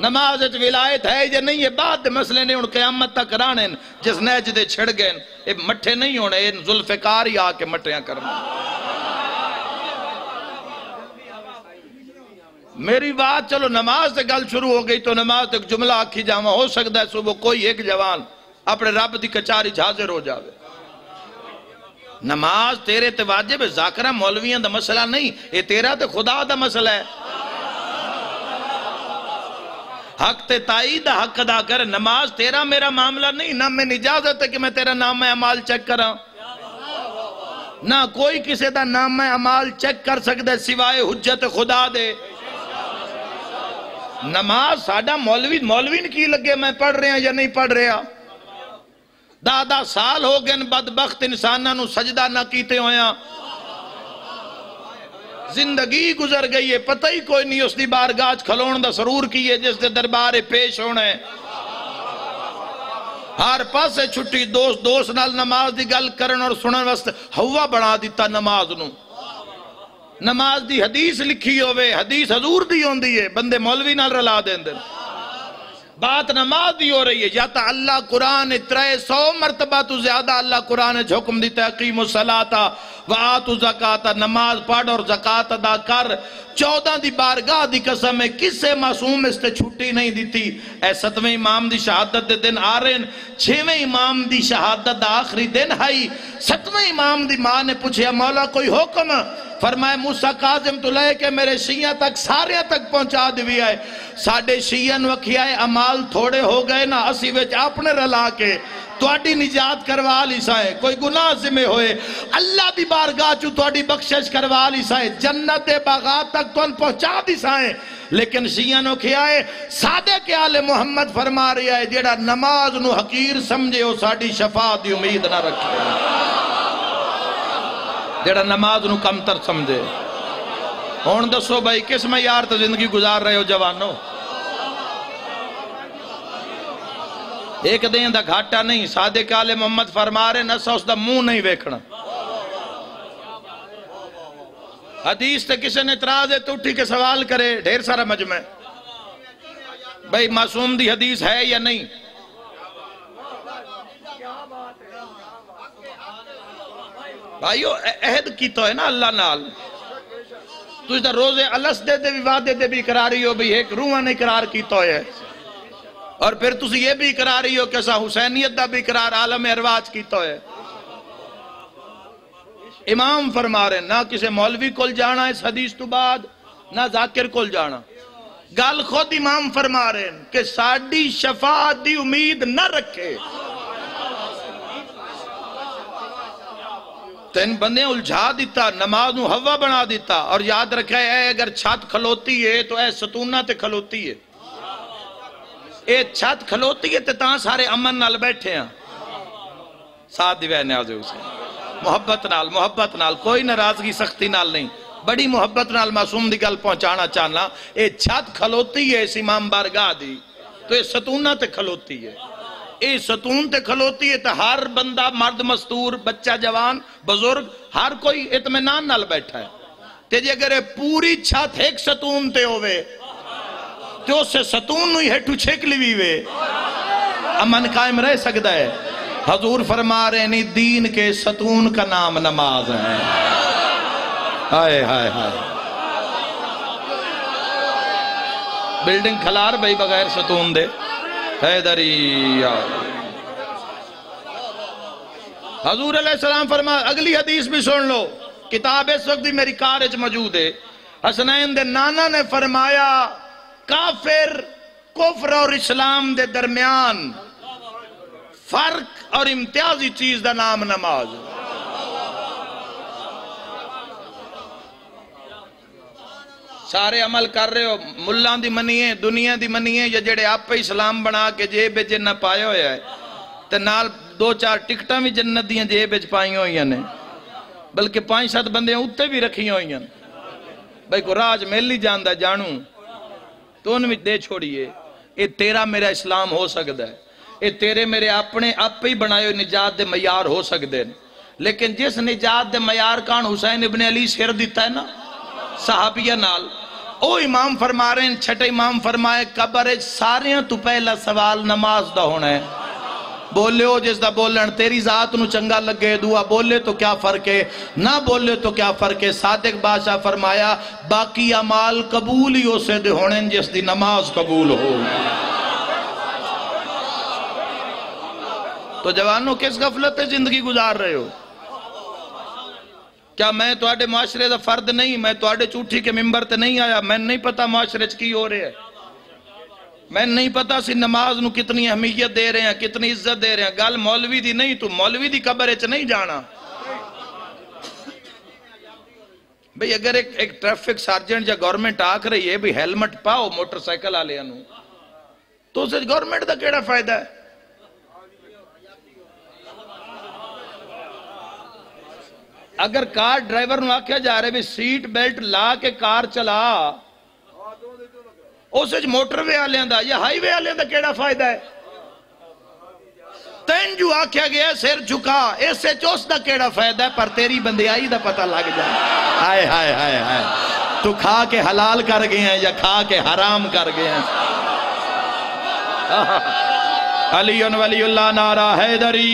نماز اچھ ولایت ہے یا نہیں یہ بعد دے مسئلے نے ان قیامت تک رانے، جس نیج دے چھڑ گئے یہ مٹھے نہیں ہونے، یہ ذوالفقار ہی آ کے مٹھیاں کرنا۔ میری بات چلو نماز سے گل شروع ہو گئی تو نماز تک جملہ آکھی جاواں، ہو سکتا ہے صبح کوئی ایک جوان اپنے رب دی کچاری حاضر ہو جاوے۔ نماز تیرے تے واجب ہے، ذاکرہ مولویاں دا مسئلہ نہیں، یہ تیرا تے خدا دا مسئلہ ہے۔ حق تے تائید دا حق ادا کر، نماز تیرا میرا معاملہ نہیں، نہ میں اجازت ہے کہ میں تیرا نام اعمال چیک کراں، نہ کوئی کسی دا نام اعمال چیک کر سکتا ہے سوائے حجت خدا دے۔ نماز ساڑھا مولوی نے کی لگے میں پڑھ رہے ہیں یا نہیں پڑھ رہے ہیں؟ دادا سال ہو گئے بدبخت انسانہ نو سجدہ نہ کیتے ہویاں، زندگی گزر گئی ہے، پتہ ہی کوئی نہیں اس دی بارگاہ کھلون دا سرور کیے جس دے دربارے پیش ہونے، ہر پاسے چھٹی دوست نال نماز دی گل کرن اور سنن واسطے ہوا بنا دیتا نماز نو۔ نماز دی حدیث لکھی ہوئے، حدیث حضور دی ہوندی ہے، بندے مولوی نال رلا دیں دیں، بات نماز دی ہو رہی ہے۔ یا تا اللہ قرآن 300 مرتبہ تو زیادہ اللہ قرآن حکم دیتا ہے اقیموا الصلاۃ وآتوا الزکاۃ، نماز پڑھ اور زکاة ادا کر۔ 14 دی بارگاہ دی قسم ہے کسے معصوم اس تے چھٹی نہیں دیتی۔ اے 7ویں امام دی شہادت دے دن آ رہے ہیں، 6ویں امام دی شہادت دا آخری دن ہے، 7ویں امام دی ماں نے پوچھیا مولا کوئی حکم؟ فرمائے موسیٰ کاظم تو لے کے میرے شیعہ تک سارے تک پہنچا دیوی آئے ساڑھے شیعہ وکھی آئے عمال تھوڑے ہو گئے نا اسی وچ اپنے رلا کے تواڈی نجات کروا لی سائے کوئی گناہ ذمہ ہوئے اللہ دی بارگاہ چو تواڈی بخشش کروا لی سائے جنت باغات تک تو ان پہنچا دی سائے لیکن شیعہ نو کھیائے صادق آل محمد فرما رہی ہے جیڑا نماز نو حقیر سمجھے ہو ساڑی شفاعت دی امید نہ رکھے جیڑا نماز نو کمتر سمجھے ہون دسو بھائی کس میں یار تو زندگی گزار رہے ہو جوانو ایک دین دا گھاٹا نہیں صادق آل محمد فرما رہے نسا اس دا منہ نہیں ویکھنا حدیث تے کسی نے اعتراض ہے تو اٹھی کے سوال کرے ڈھیر سارا مجمع بھئی معصوم دی حدیث ہے یا نہیں بھائیو عہد کی تو ہے نا اللہ نال تو اس دا روزے علس دے دے بھی وعدے دے بھی اقراری ہو بھی ایک روحہ نے اقرار کی تو ہے اور پھر تسی یہ بھی اقراری ہو کہ سا حسینیت دا بھی اقرار عالم ارواج کی تو ہے امام فرما رہے نہ کسی مولوی کول جانا اس حدیث تو بعد نہ ذاکر کول جانا گال خود امام فرما رہے ہیں کہ ساڑی شفاعت دی امید نہ رکھے تین بندے الجھا دیتا نماز نو ہوا بنا دیتا اور یاد رکھے اے اگر چھت کھلوتی ہے تو اے ستونہ تے کھلوتی ہے اے چھت کھلوتی ہے تے تاں سارے امن نال بیٹھے ہیں ساتھ دیوے نیازے اسے محبت نال کوئی ناراضگی سختی نال نہیں بڑی محبت نال معصوم دی گل پہنچانا چاہنا اے چھت کھلوتی ہے اس امام بارگاہ دی تو اے ستونہ تے کھلوتی ہے اے ستون تے کھلوتی ہے تو ہر بندہ مرد مستور بچہ جوان بزرگ ہر کوئی اطمینان نال بیٹھا ہے تے جے اگر پوری چھت ایک ستون تے ہوئے تو اس سے ستون نوی ہیٹو چھک لیوی وے امن قائم رہ سکتا ہے حضور فرما رہے ہیں دین کے ستون کا نام نماز ہے ہائے ہائے ہائے بلڈنگ کھلار بھئی بغیر ستون دے حیدری حضور علیہ السلام فرما اگلی حدیث بھی سن لو کتاب اس وقت بھی میری کارج موجود ہے حسنین دے نانا نے فرمایا کافر کفر اور اسلام دے درمیان فرق اور امتیازی چیز دا نام نماز سارے عمل کر رہے ہو ملان دی منیے دنیا دی منیے یا جڑے آپ پہ اسلام بنا کے جیب جنہ پائے ہویا ہے تے نال 2-4 ٹکٹاں بھی جنت دیاں جیب پائی ہوئی ہیں بلکہ 5-7 بندے اُتے بھی رکھی ہوئی ہیں بھئی کو راج میلی جاندہ جانوں تو ان میں دے چھوڑیے اے تیرا میرا اسلام ہو سکتا ہے اے تیرے میرے اپنے آپ ہی بنائے ہوئے نجات دے معیار ہو سکتے ہیں لیکن جس نجات دے معیار کان حسین ابن علی سر دیتا ہے نا صحابیہ نال او امام فرما رہے ہیں چھٹے امام فرمائے قبر ساریاں تو پہلا سوال نماز دا ہونا ہے بولے ہو جس دا بولن تیری ذات نو چنگا لگے دعا بولے تو کیا فرق ہے نہ بولے تو کیا فرق ہے صادق بادشاہ فرمایا باقی اعمال قبول ہی ہو سے دے ہونے جس دی نماز قبول ہو تو جوانوں کس غفلت زندگی گزار رہے ہو کیا میں تو آڑے معاشرے دا فرد نہیں میں تو آڑے چوٹھی کے ممبر تے نہیں آیا میں نہیں پتا معاشرے کی ہو رہے ہیں میں نہیں پتا سی نماز نو کتنی اہمیت دے رہے ہیں کتنی عزت دے رہے ہیں گل مولوی دی نہیں تو مولوی دی قبر اچھ نہیں جانا بھئی اگر ایک ٹریفک سارجنٹ یا گورنمنٹ آکھ رہی ہے بھئی ہیلمٹ پاؤ موٹر سائیکل آلے انو تو اسے گورنمنٹ دا کیڑا فائدہ ہے اگر کار ڈرائیور نو آکھیا جا رہے بھی سیٹ بیلٹ لا کے کار چلا اسے موٹر وے آلیاں دا یا ہائی وے آلیاں دا کیڑا فائدہ ہے تین جو آکھیا گیا سر جھکا ایسے چوس دا کیڑا فائدہ ہے پر تیری بندیائی دا پتہ لگ جائے ہائے ہائے ہائے ہائے تو کھا کے حلال کر گئے ہیں یا کھا کے حرام کر گئے ہیں علی ولی اللہ نعرہ حیدری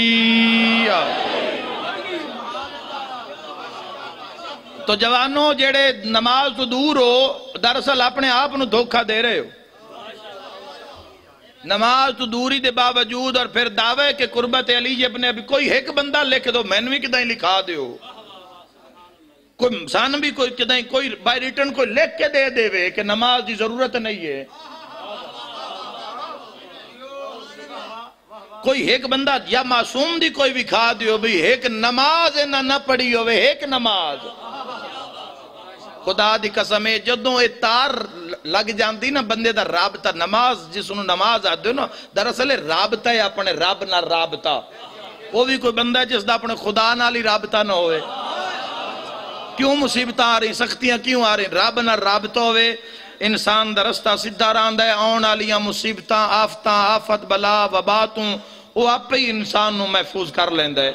تو جوانوں جیڑے نماز تو دور ہو دراصل اپنے آپ نو دھوکہ دے رہے ہو نماز تو دوری دے باوجود اور پھر دعوے کہ قربت علی ابن ابی کوئی ایک بندہ لکھ دو میں نے بھی کدائیں لکھا دے ہو کوئی سان بھی کوئی بائی ریٹرن کوئی لکھ کے دے دے کہ نماز دی ضرورت نہیں ہے. کوئی ایک بندہ یا معصوم دی کوئی بھی کھا دیو بھی ایک نماز نہ پڑھی ہوئے ایک نماز. خدا دی قسم ہے جدوں اے تار لگ جاندی نا بندے دا رابطہ نماز جس نو نماز آدھے نا دراصل رابطہ ہے اپنے رب نال رابطہ. وہ بھی کوئی بندہ ہے جس دا اپنے خدا نال ہی رابطہ نہ ہوئے. کیوں مصیبتاں آ رہی سختیاں کیوں آ رہی رب نال رابطہ ہوئے انسان دا رستہ سدھا رہندا ہے. آن والیاں مصیبتاں آفتاں آفت بلا وباتوں وہ آپ ہی انسان نو محفوظ کر لیندا ہے.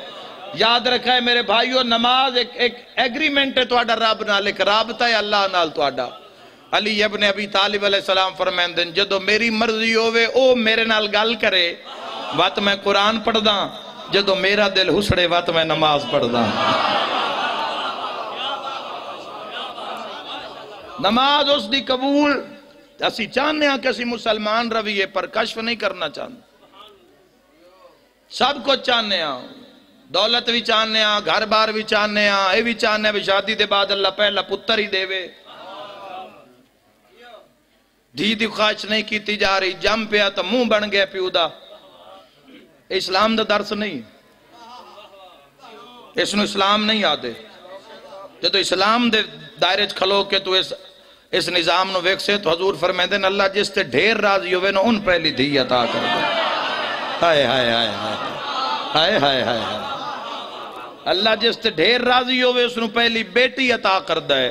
یاد رکھا ہے میرے بھائیو نماز ایک ایگریمنٹ ہے تہاڈا رب نال ایک رابطہ ہے اللہ نال تہاڈا. علی ابن ابی طالب علیہ السلام فرماندے جدو میری مرضی ہوئے او میرے نال گل کرے وقت میں قرآن پڑھدا جدو میرا دل ہسڑے وقت میں نماز پڑھدا. نماز اس دی قبول اسی چاہنے ہیں کہ اسی مسلمان رویے پر کشف نہیں کرنا چاہتے. سب کو چاہنے ہیں دولت بھی چاہنے ہیں گھر بار بھی چاہنے ہیں اے بھی چاہنے ہیں بھی شادی دے بعد اللہ پہلا پتر ہی دے وے. دھی دی خواہش نہیں کیتی جا رہی جم پیا تو منہ بن گیا پیو دا. اسلام دا درس نہیں اس نو اسلام نہیں آدھے. جدو اسلام دے دائرے کھلو کے تو اس نظام نو ویک سے تو حضور فرمائے دیں اللہ جس تے ڈھیر راضی ہوئے نا ان پہلی دھی عطا کر دے. ہائے ہائے ہائے ہائے ہائے ہائے ہائے. اللہ جس تے ڈھیر راضی ہوئے اس نو پہلی بیٹی عطا کر دے.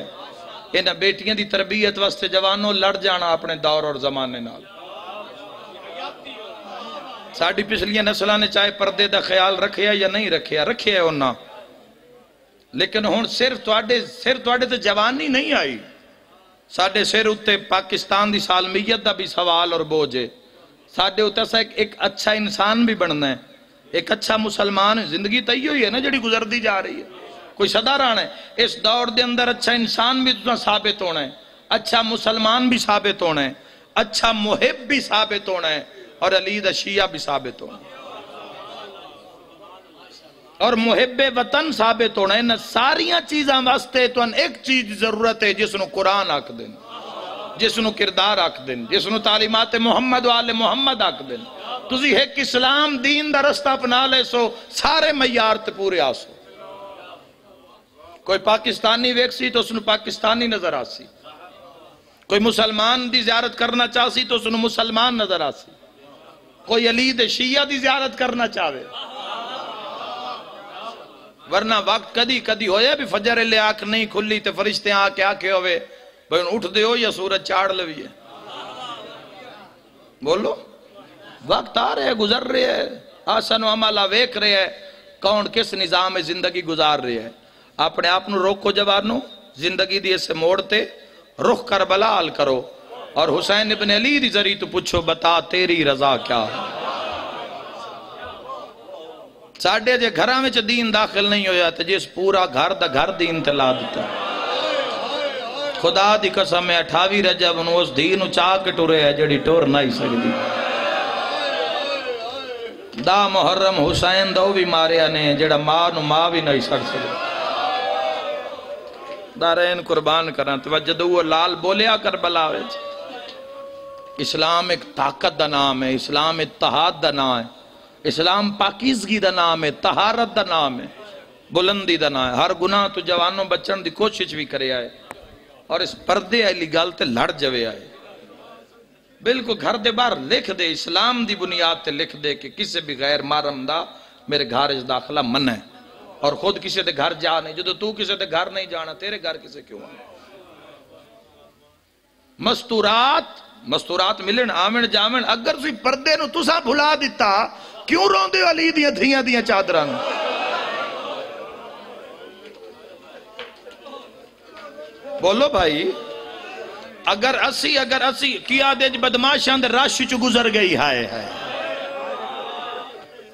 انہاں بیٹیاں دی تربیت واسطے جوانوں لڑ جانا اپنے دور اور زمانے نال. ساڑھی پچھلیاں نسلہ نے چاہے پردے دا خیال رکھیا یا نہیں رکھیا رکھیا ہے انہاں لیکن ہون صرف تواڈے تے جوانی نہیں آئی. ساڑھے سر اتے پاکستان دی سالمیت دا بھی سوال اور بوجھے. ساڑھے اتے سا ایک اچھا انسان بھی بننا ہے ایک اچھا مسلمان. زندگی تو ہی ہے نا جڑی گزر دی جا رہی ہے کوئی صدا رہنا ہے. اس دور دے اندر اچھا انسان بھی ثابت ہونا ہے اچھا مسلمان بھی ثابت ہونا ہے اچھا محب بھی ثابت ہونا ہے اور علی دا شیعہ بھی ثابت ہونا ہے اور محب وطن ثابت ہونا ہے. ساریاں چیزاں واسطے تو ایک چیز ضرورت ہے جس نو قرآن آکھ دیں جس نو کردار آکھ دیں جس نو تعلیمات محمد و آل محمد آکھ دیں. تسی ایک اسلام دین دا رستہ اپنا لے سو سارے معیار تے پورے آسو. کوئی پاکستانی ویکسی تو اس نو پاکستانی نظر آسی. کوئی مسلمان دی زیارت کرنا چاہسی تو اس نو مسلمان نظر آسی. کوئی علی دے شیعہ دی زیارت کرنا چاہے ورنہ وقت کدی ہویا بھی فجر لے آنکھ نہیں کھلی تے فرشتے آکے آکے ہوئے بھئی اٹھ دے ہو یا سورج چاڑ لوی ہے. بولو وقت آ رہے ہیں گزر رہے ہیں آسن و عملہ ویک رہے ہیں کون کس نظام زندگی گزار رہے ہیں. اپنے آپ نو روکو جوانو زندگی دی سے موڑتے رخ کربلا حال کرو اور حسین ابن علی دی ذریعہ تو پوچھو بتا تیری رضا کیا ہے. ساڑھے جے گھراں وچ دین داخل نہیں ہویا تو جس پورا گھر دا گھر دین تے لا دیتا. خدا دی قسم ہے 28 رجب انہوں اس دین چاہ کے ٹورے ہے جڑی ٹور نہیں سکتی. دا محرم حسین دو بھی مارے آنے جڑا ماں نو ماں بھی نہیں سڑ سکتی. دارین قربان کرنا توجہ دو لال بولیا کربلا وچ. اسلام ایک طاقت دا نام ہے اسلام اتحاد دا نام ہے اسلام پاکیزگی دا نام ہے طہارت دا نام ہے بلندی دا نام ہے. ہر گناہ تو جوانوں بچن دی کوشش بھی کرے آئے اور اس پردے علی گل تے لڑ جوے آئے. بالکل گھر دے باہر لکھ دے اسلام دی بنیاد تے لکھ دے کہ کسے بھی غیر محرم دا میرے گھر اس داخلہ من ہے اور خود کسے دے گھر جا نہیں. جدو تو کسے دے گھر نہیں جانا تیرے گھر کسے کیوں آنا. مستورات ملن آمن جامن اگر سی پردے نو تسا بھلا دیتا کیوں رون دے علی دیاں دھیاں دیاں چادران. بولو بھائی اگر اسی کیا دے بدماشاں دے راش چو گزر گئی ہائے ہائے.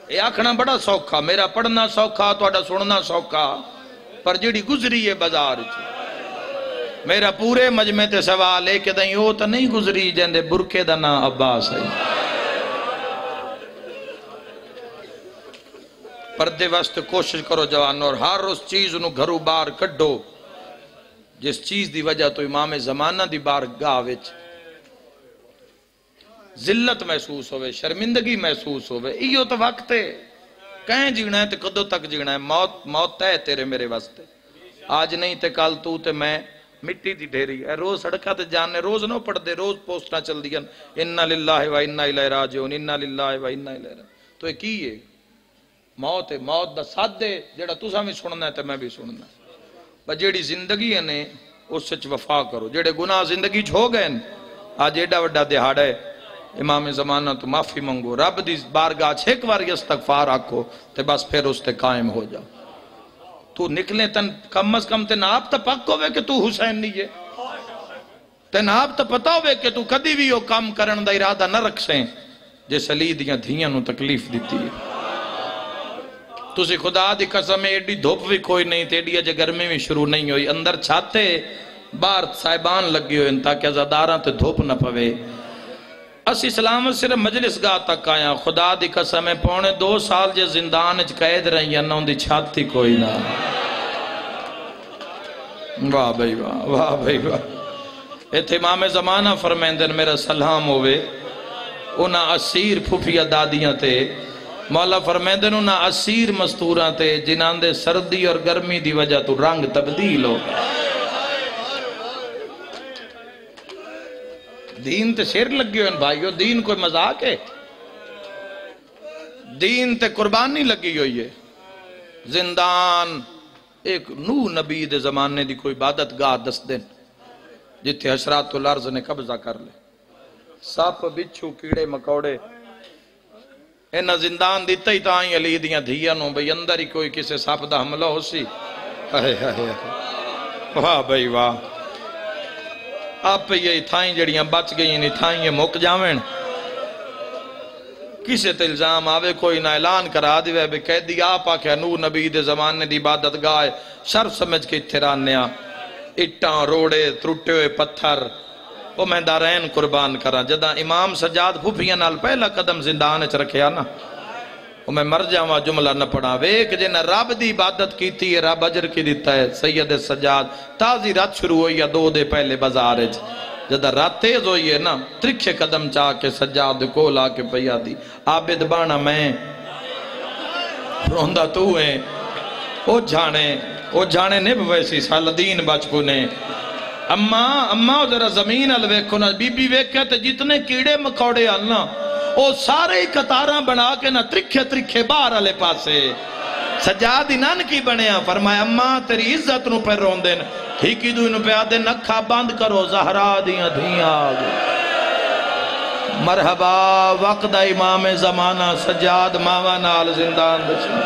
یہ آکھنا بڑا سوکھا میرا پڑھنا سوکھا توڑا سننا سوکھا پر جڑی گزری ہے بازار چو. میرا پورے مجمع تے سوال ہے کہ دائیں وہ تو نہیں گزری جندے برکے دا نا عباس ہے. پردے واسطے کوشش کرو جوانو اور ہر اس چیز انہوں گھرو بار کڈو جس چیز دی وجہ تو امام زمانہ دی بارگاہ وچ ذلت محسوس ہوئے، شرمندگی محسوس ہوئے، ایو تو وقت ہے کہیں جینا ہے تے کدو تک جینا ہے، موت ہے تیرے میرے واسطے، آج نہیں تے کل تو تے میں مٹی دی ڈھیری ہے، روز سڑکا تے جاننے، روز نہ پڑھ دے، روز پوسٹاں چل دیا انا للہ و انا الیہ راجعون، انا للہ و انا الیہ راجعون، تو ایک ہی ہے موت ہے، موت دا ساتھ دے جیڑا تساں بھی سننا ہے تے میں بھی سننا ہے، بس جیڑی زندگی ہے نے اس سچ وفا کرو، جیڑے گناہ زندگی چھو گئے آج ایڈا وڈا دہاڑا ہے، امام زمانہ تو معافی منگو، رب دی بارگاہ چھیک واری استغفار آکھو تے بس پھر اس تے قائم ہو جاؤ، تو نکلے تن کم از کم تن آپ تا پک ہوئے کہ تو حسین نہیں ہے، تن آپ تا پتا ہوئے کہ تو کدی بھی وہ کام کرن دا ارادہ نہ رکھ سیں جس علی دیاں دھیاں نو تکلیف دیتی ہے، تسی خدا دی قسم ایڈی دھوپ بھی کوئی نہیں تے ایڈی اجے گرمی بھی شروع نہیں ہوئی، اندر چھاتے باہر صاحبان لگی ہوئے تاکہ ازاداراں تے دھوپ نہ پوے، اسی سلامت صرف مجلس گاہ تک آیا، خدا دی قسم 2.5 سال جے زندان اچ قید رہی انہوں دی چھاتی کوئی نہ، واہ بھائی واہ، واہ بھائی واہ، ایتھے امام زمانہ فرمیندن میرا سلام ہوئے، انہاں اسیر پھوپیا دادیاں تے، مولا فرمیندن انہاں اسیر مستوراں تے جنہاں دے سردی اور گرمی دی وجہ تو رنگ تبدیل ہو، دین تے شیر لگی ہوئے بھائیو، دین کوئی مذاق ہے، دین تے قربانی لگی ہوئی ہے، زندان ایک نوح نبی دے زمانے دی کوئی عبادت گاہ دس دن جتھے حشرات الارض نے قبضہ کر لے، ساپ بچھو کیڑے مکوڑے، انہا زندان دیتا ہی تائیں علی دیاں دھیاں نو بھئی اندر ہی کوئی کسے ساپ دا حملہ ہو سی، واہ بھئی واہ، آپ پہ یہ تھائیں جڑیاں بچ گئی نہیں تھائیں یہ مک جاویں، کسے تے الزام آوے کوئی نہ اعلان کرا دیوے بے قیدی آپ آکھے نور نبی دے زمانے دی عبادت گاہ شرف سمجھ کے اتھرانیا، اٹھاں روڑے ترٹے ہوئے پتھر، وہ میں دارین قربان کرا، جدہ امام سجاد پھوپیاں نال پہلا قدم زندان اچ رکھیا نا، وہ میں مر جاواں جملہ نہ پڑھا، ویک جنہ رب دی عبادت کیتی ہے رب اجر کی دیتا ہے، سید سجاد تازی رات شروع ہوئی ہے 2 دے پہلے بازار اچ، جدہ رات تیز ہوئی ہے نا ترکھے قدم چاہ کے سجاد کو لا کے پیا دی، عابد بانا میں روندہ تو ہیں، او جھانے نب ویسی سالدین بچ نے، اماں ذرا زمین الویکھو نا، بی بی ویکھے تے جتنے کیڑے مکوڑے آنا او سارے ہی قطاراں بنا کے نا ترکھے باہر علیہ پاسے، سجاد انان کی بنیا، فرمایا اماں تیری عزت نو پر رون دین، ٹھیکی دو انو پہ آدھے نکھا بند کرو زہرا دیاں دھیاں آگے، مرحبا وقت امام زمانہ سجاد ماما نال زندان دچنا،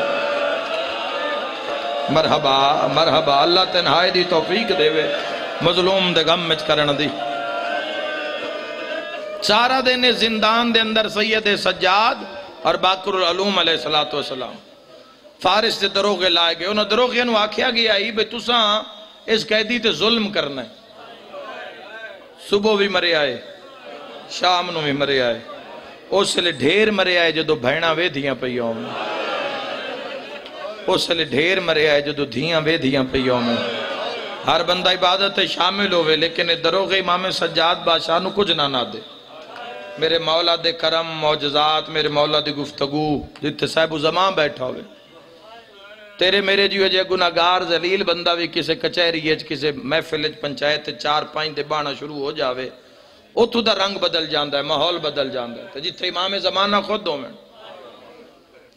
مرحبا اللہ تنہائی دی توفیق دے وے، مظلوم دے غم مچ کرن دی، چارہ دینے زندان دے اندر سید سجاد اور باقر العلوم علیہ السلام فارس سے دروغے لائے گئے، انہوں دروغے انہوں آکھیا گیا ہی بے تساں اس قیدی تے ظلم کرنا ہے، صبح بھی مرے آئے شام نو بھی مرے آئے، اس لئے ڈھیر مرے آئے جدو بھینا وے دھیاں پیوں میں، اس لئے ڈھیر مرے آئے جدو دھیاں وے دھیاں پیوں میں، ہر بندہ عبادت شامل ہوئے لیکن دروغے امام سجاد بادشاہ نو کچھ نہ دے، میرے مولا دے کرم معجزات، میرے مولا دے گفتگو جتے صاحب زمان بیٹھا ہوئے، تیرے میرے جیو جے گناہگار ذلیل بندہ بھی کسے کچہری ہے کسے محفل پنچایت 4-5 دے بانا شروع ہو جاوے، اتھو دا رنگ بدل جاندہ ہے، ماحول بدل جاندہ ہے، تو جتے امام زمانہ خود دو میں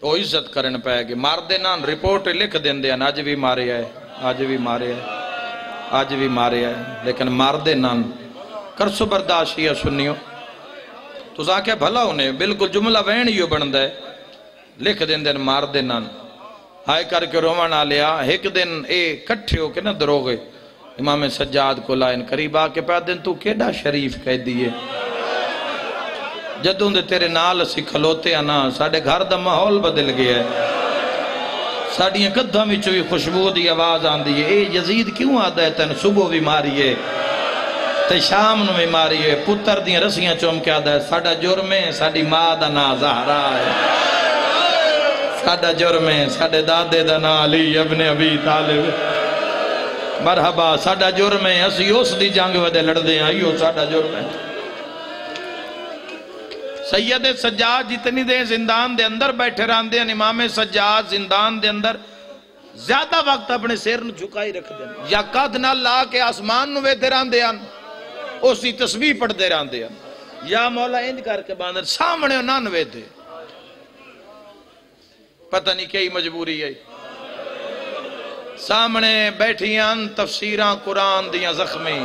وہ عزت کرن پائے گے، مار دے نان رپورٹ لکھ دین دے آج بھی مارے آئے، آج بھی مارے آئے، آج بھی مارے آئے، لیکن مار دے نان کرسو برداشی ہے سنیو، تو زاکہ بھلا انہیں بالکل جملہ وین ہی بندہ ہے، لکھ دین دین مار دے نان، آئے کر کے رومان آلیا، ایک دن کٹھے ہو کے نا دروغے امام سجاد کو لائن قریب آکے پہ دن تو کیڑا شریف کہہ دیئے، جدوں دے تیرے نال اسی کھلوتے آنا ساڑھے گھر دا ماحول بدل گیا ہے، ساڑھیاں قدھاں میں چوئی خوشبو دی آواز آن دیئے، اے یزید کیوں آدھا ہے تین صبح بھی ماریے تے شام نو بھی ماریے، پتر دیاں رسیاں چوم کے آدھا ہے ساڑھا جرمیں ساڑھی ماں دا نا زہرا ہے، ساڑھا جرمیں ساڑھے دادے دا نا علی ابن ابی طالب، مرحبا ساڈا جرم ہے اسی اس دی جنگ ودے لڑدے ہیں ایو ساڈا جرم ہے سید سجاد جتنی دے زندان دے اندر بیٹھے راندے ہیں امام سجاد زندان دے اندر زیادہ وقت اپنے سیر نو جھکائی رکھ دیں یا قد نہ لا کے آسمان نو ویدے راندے ہیں اسی تسبیح پڑھ دے راندے ہیں یا مولا انج کر کے باندر سامنے نہ ویدے پتہ نہیں کئی مجبوری ہے سامنے بیٹھیاں تفسیراں قرآن دیاں زخمی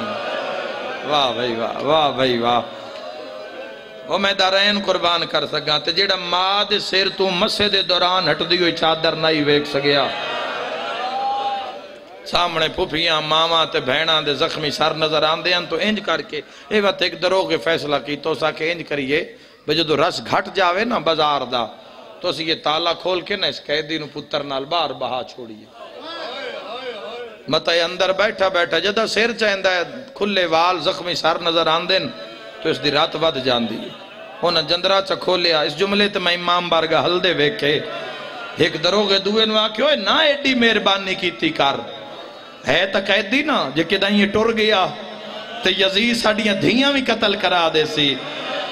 واہ بھائی واہ واہ بھائی واہ وہ میں دارین قربان کر سکاں تے جیڑا ماں دے سیر تو مسے دے دوران ہٹ دی ہوئی چادر نہیں ویک سگیا سامنے پھوپیاں ماما تے بہناں دے زخمی سر نظر آندے ہیں تو انج کر کے اے وقت ایک دروغ فیصلہ کی تو سا کہ انج کریے بجدو رس گھٹ جاوے نا بازار دا تو اسی یہ تالا کھول کے نا اس قیدی نو پتر نال باہر بہا چھوڑیے مطلع اندر بیٹھا بیٹھا جدہ سیر چاہندہ ہے کھلے وال زخمی سر نظر آندن تو اس دی رات ود جان دی ہونا جندرہ چا کھولیا اس جملے تے میں امام بارگاہ حل دے ویکھے ایک دروغ دوئے نو آکھے ہوئے نا ایڈی مہربانی کیتی کر ہے تا قیدی نا جے کہ دائیں یہ ٹر گیا تے یزید ساڑیاں دھیاں بھی قتل کرا دے سی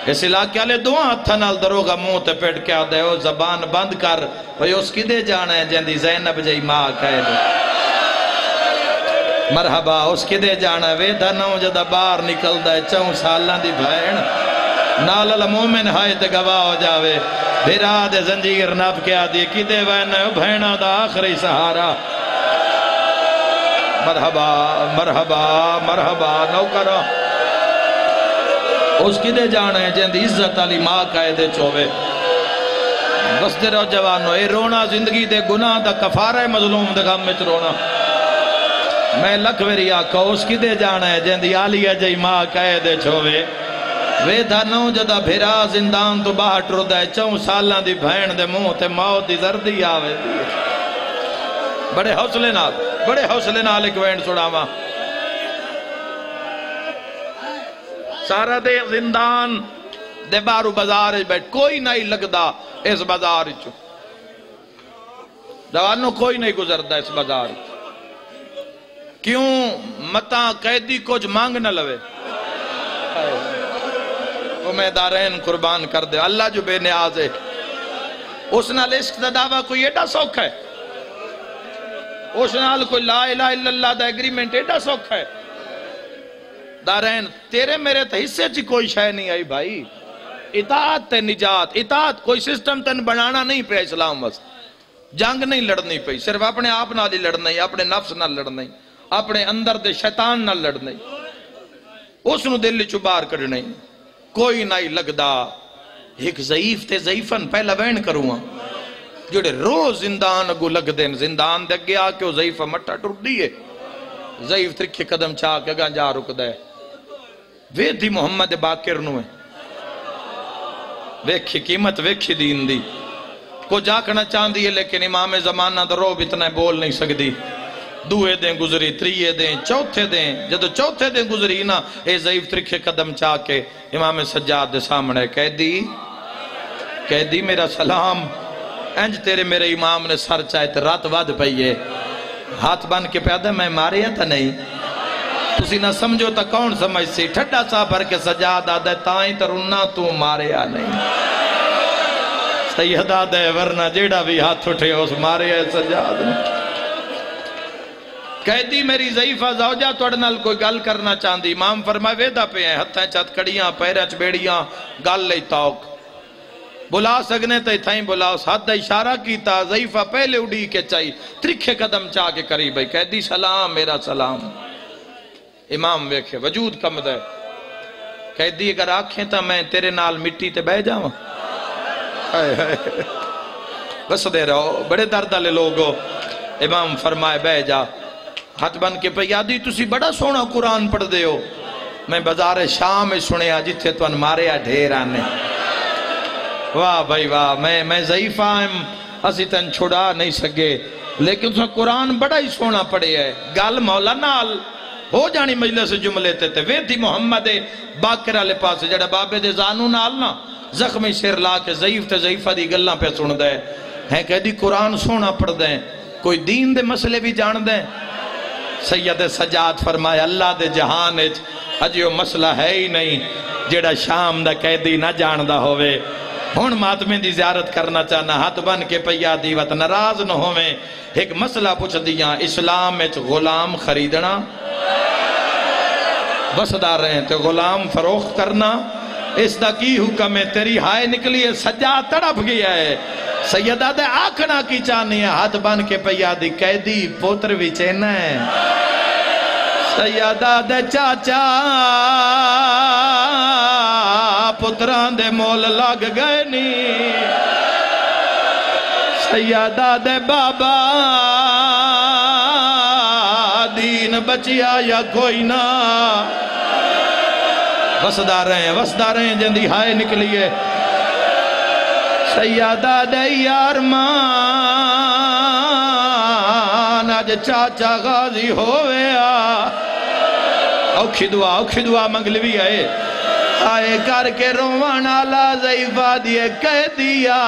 اس علاقے والے دعا ہتھا نال دروغا منہ تے پیٹ کے آدھے ہو زبان بند کر بھئی اس کی دے جانا ہے جندی زینب جائی ماں قید مرحبا اس کی دے جانا ہے ویدہ نو جدہ باہر نکل دے 4 سالاں دی بھائن نال المومن ہائے تے گواہ ہو جاوے بھیرا دے زنجیر نب کے آدھی کی دے بھائنہ دا آخری سہارا مرحبا مرحبا مرحبا نو کرو اس کی دے جانا ہے جہاں عزت علی ماں قائدے چوے بس دے رہو جوانو اے رونا زندگی دے گناہ دا کفارہ ہے مظلوم دے غم میں رونا میں لکھوری آکھا اس کی دے جانا ہے جہاں علی جائی ماں قائدے چوے وے دھنو جدہ بھیرا زندان تو باہر ٹر دے 4 سالاں دی بھین دے منہ تے موت دی زردی آوے دی بڑے حوصلے نال ایک وینڈ سڑاواں سارا دے زندان دے بارو بازار بیٹھ کوئی نہیں لگدا اس بازار چو جوانوں کوئی نہیں گزردا اس بازار کیوں متا قیدی کچھ مانگ نہ لوے وہ میں دارین قربان کر دے اللہ جو بے نیاز ہے اس نال عشق دا دعویٰ کوئی ایڈا سوکھ ہے اس نال کوئی لا الہ الا اللہ دا ایگریمنٹ ایڈا سوکھ ہے دارین تیرے میرے تا حصے چی کوئی شے نہیں آئی بھائی اطاعت تے نجات اطاعت کوئی سسٹم تن بنانا نہیں پہ اسلام بس جنگ نہیں لڑنی پہ صرف اپنے آپ نال ہی لڑنا ہی اپنے نفس نال لڑنا ہی اپنے اندر دے شیطان نال لڑنا ہی اس نو دل چبار کرنا ہی کوئی نہیں لگدا ایک ضعیف تے ضعیفن پہلا وین کروں جوڑے روز زندان اگو لگ دیں زندان دے گیا کہ وہ ضعیفہ مٹا ٹر دیئے ضعیف ترکھے قدم چاہ کے گاں جا رک دے ویدھی محمد باقر نوے ویکھی قیمت ویکھی دین دی کو جاکنا چاند دیئے لیکن امام زمانہ در روب اتنا بول نہیں سکتی دوئے دیں گزری تریے دیں چوتھے دیں جدو چوتھے دیں گزری نا اے ضعیف ترکھے قدم چاہ کے امام سجاد دے سامنے کہہ دی میرا سلام انج تیرے میرے امام نے سر چاہے تے رات واد پئیے ہاتھ بن کے پیادہ میں ماریا تا نہیں تسی نہ سمجھو تا کون سمجھ سی ٹھڈا سا بھر کے سجاد آدھے تائیں ترنا تو ماریا نہیں سید آدھے ورنہ جیڑا بھی ہاتھ اٹھے اس ماریا سجاد کہہ دی میری ضعیفہ زوجہ توڑنال کوئی گل کرنا چاندی امام فرمائے ویدہ پہ ہیں ہتھیں چت کڑیاں پیرچ بیڑیاں گل لئی تاؤک بلا سگنے تے تھائیں بلا اس حد اشارہ کیتا ضعیفہ پہلے اڑی کے چاہی ترکھے قدم چاہ کے قریب ہے کہہ دی سلام میرا سلام امام ویکھے وجود کم دے کہہ دی اگر آنکھیں تا میں تیرے نال مٹی تے بہ جاؤں بس دے رہو بڑے درد لے لوگو امام فرمائے بہ جا ہاتھ بن کے پہ یادی تسی بڑا سونا قرآن پڑھ دے ہو میں بازار شام میں سنیا جتھے تو ان ماریا ڈھیر آنے واہ بھائی واہ میں ضعیفہ ہم اسی تن چھڑا نہیں سکے لیکن اس قرآن بڑا ہی سونا پڑے ہے گال مولا نال ہو جانی مجلس جملے تے ویدھی محمد باقر علی پاس جڑا بابے دے زانو نال نا زخمی سر لا کے ضعیف تے ضعیفہ دی گلہ پہ سن دے ہیں کہ دی قرآن سونا پڑھ دیں کوئی دین دے مسئلے بھی جان دیں سید سجاد فرمایا اللہ دے جہان اجیو مسئلہ ہے ہی نہیں جیڑا شام دا قیدی نہ جاندہ ہوئے ہون ماتمیں دی زیارت کرنا چاہنا ہاتھ بن کے پیا دیوت ناراض نہ ہوئے ایک مسئلہ پوچھ دیا اسلام میں غلام خریدنا بس دار رہے ہیں تو غلام فروخت کرنا اس دا کی حکم ہے تیری ہائے نکلی ہے سجاد تڑپ گیا ہے سیدہ دے آکھنا کی چاہنی ہے ہاتھ بن کے پیا دی قیدی پوتر بھی چینا ہے سیدہ دے چاچا پتران دے مول لگ گئے نی سیدہ دے بابا دین بچیا یا کوئی نہ وسدار ہیں جندی ہائے نکلیے سیدہ دے یار مان آج چاچا غازی ہوئے اوکھی دعا منگلوی آئے آئے کر کے روانا لا زیفہ دیے کہہ دیا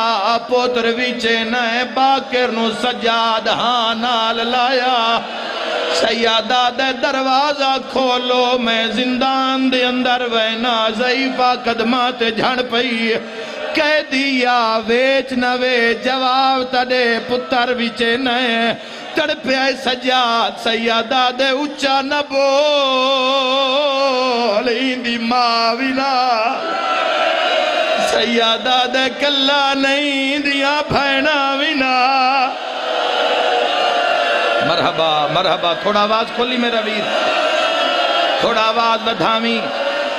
پوتر ویچے نئے باکر نو سجاد ہانال لایا سیادہ دے دروازہ کھولو میں زندان دے اندر وینا زیفہ قدمات جھڑ پئی کہہ دیا ویچ نہ ویچ جواب تڑے پتر ویچے نئے تڑپے سجاد سیادہ دے اچھا نہ بول اندی ماوینا سیادہ دے کلا نہیں دیا بھینا وینا مرحبا تھوڑا آواز کھولی میرا ویر تھوڑا آواز بدھامی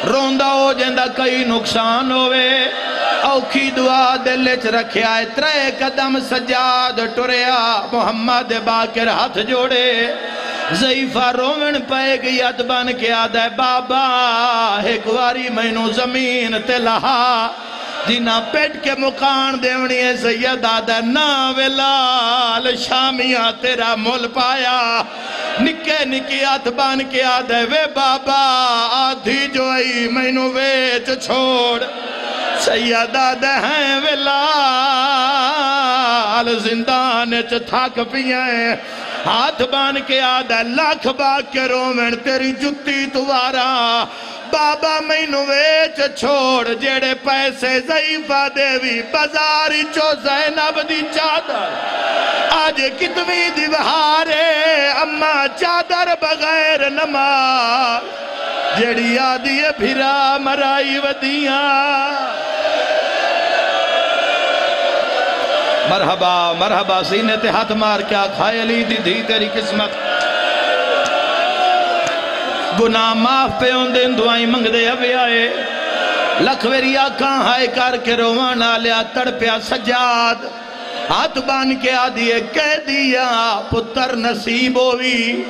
روندہ ہو جندہ کئی نقصان ہوئے اوکھی دعا دلچ رکھیا ہے ترے قدم سجاد ٹریا محمد باکر ہاتھ جوڑے زیفہ رومن پائے گئی ادبان کے آدھے بابا ایک واری مینو زمین تلہا جنہ پیٹ کے مکان دیونی ہے سیدہ دے ناویلال شامیاں تیرا مول پایا نکے نکی آتھ بان کے آدھے وے بابا آدھی جو آئی مینو ویچ چھوڑ سیدہ دے ہیں ویلال زندان تھاک پیئیں ہاتھ بان کے آدھے لاکھ باگ کے رومن تیری جتی توارا بابا مینو ویچ چھوڑ جیڑے پیسے زیفہ دیوی بزاری چو زینب دی چادر آج کتوی دی بہارے اما چادر بغیر نماز جیڑی آدھی پھرا مرائی ودیاں مرحبا سینے تے ہاتھ مار کیا کھائے لی دی تیری قسمت گناہ معاف پہ ان دن دعائیں منگ دے ابھی آئے لکھویری آکھاں ہائے کر کے روانا لیا تڑپیا سجاد ہاتھ بان کے آدھیے کہہ دیا پتر نصیب ہوئی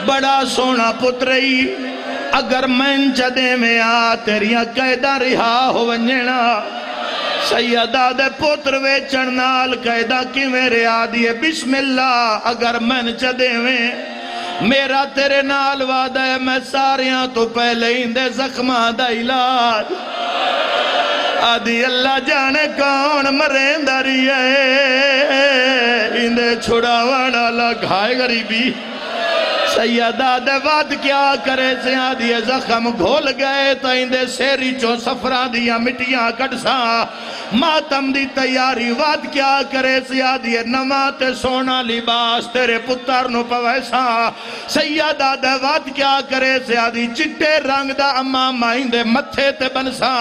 بڑا سونا پترئی اگر من چدے میں تیریاں قیدہ رہا ہو ونجنا سیدہ دے پتر ویچن نال قیدہ کی میرے آدھیے بسم اللہ اگر من چدے میں میرا تیرے نال وعدہ ہے میں ساریاں تو پہلے اندے زخمہ دا علاج آدھی اللہ جانے کون مرین داری ہے اندے چھڑا وڑا لگھائے غریبی سیدہ دے وعد کیا کرے سے آدھی زخم گھول گئے تا اندے سیری چو سفرہ دیا مٹیاں کٹسا ماتم دی تیاری وعد کیا کرے سے آدھی نمات سونا لباس تیرے پتر نو پویسا سیدہ دے وعد کیا کرے سے آدھی چٹے رنگ دا امام آئندے متھے تے بنسا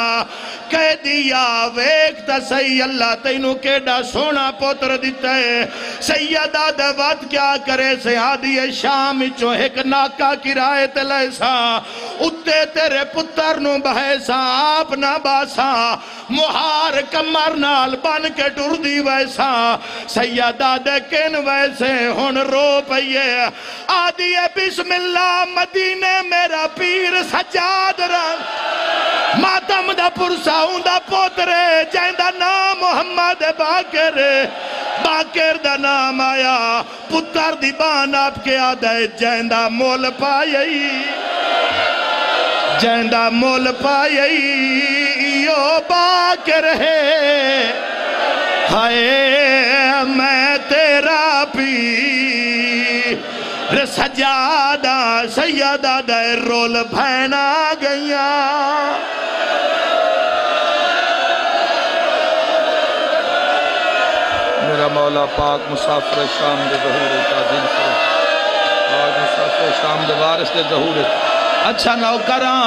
کہہ دیا ویک تا سی اللہ تینو کیڑا سونا پتر دیتا ہے سیدہ دے وعد کیا کرے سے آدھی شام چو ایک ناکا کرائے تے لیسا اتے تیرے پتر نو بہیسا آپ نہ باسا مہار کمر نال بن کے ٹر دی ویسا سیدہ دیکھن ویسے ہن رو پئیے آدھی بسم اللہ مدینے میرا پیر سجاد رنگ ماتم دا پرساؤں دا پوترے جائندہ نام محمد باکر باکر دا نام آیا پتر دی بان آپ کے آدھے جائندہ مول پائی جائندہ مول پائی یو باکر ہے ہائے میں تیرا پیر سجاد بعدا سیدہ دے رول بھینا گئیاں میرا مولا پاک مسافر شام دے ظہور تعظیم کرو پاک مسافر شام دے وارث دے ظہور اچھا نوکراں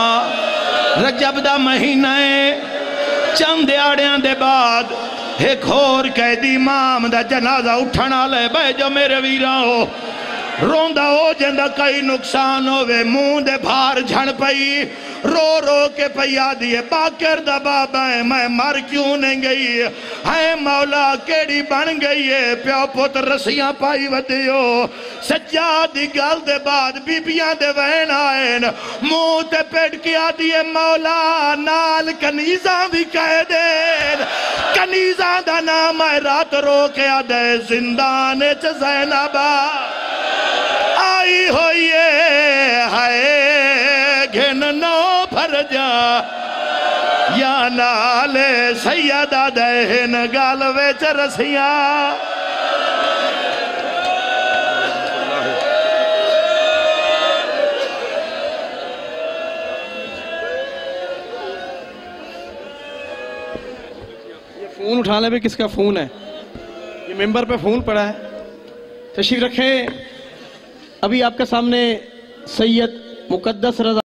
رجب دا مہینہ چند دیاڑیاں دے بعد ایک اور قیدی امام دا جنازہ اٹھنا لے بے جو میرے ویراں ہو روندہ ہو جندہ کئی نقصان ہوئے منہ دے بھار جھن پئی رو رو کے پیا دیئے باکر دا بابا ہے میں مر کیوں نہیں گئی ہے مولا کیڑی بن گئی ہے پیو پوت رسیاں پائی ودیو سجاد دی گل دے بعد بیبیاں دے وین آئین منہ تے پیٹ کیا دیئے مولا نال کنیزاں بھی کہہ دین کنیزاں دا نام ہے رات رو کے آدھے زندان چ زینبہ آئی ہوئیے ہائے گھن نو بھر جا یا نال سیدہ دہن گالوے چرسیاں یہ فون اٹھانے پہ کس کا فون ہے؟ یہ ممبر پہ فون پڑا ہے، تشریف رکھیں۔ ابھی آپ کے سامنے سید مقدس رضا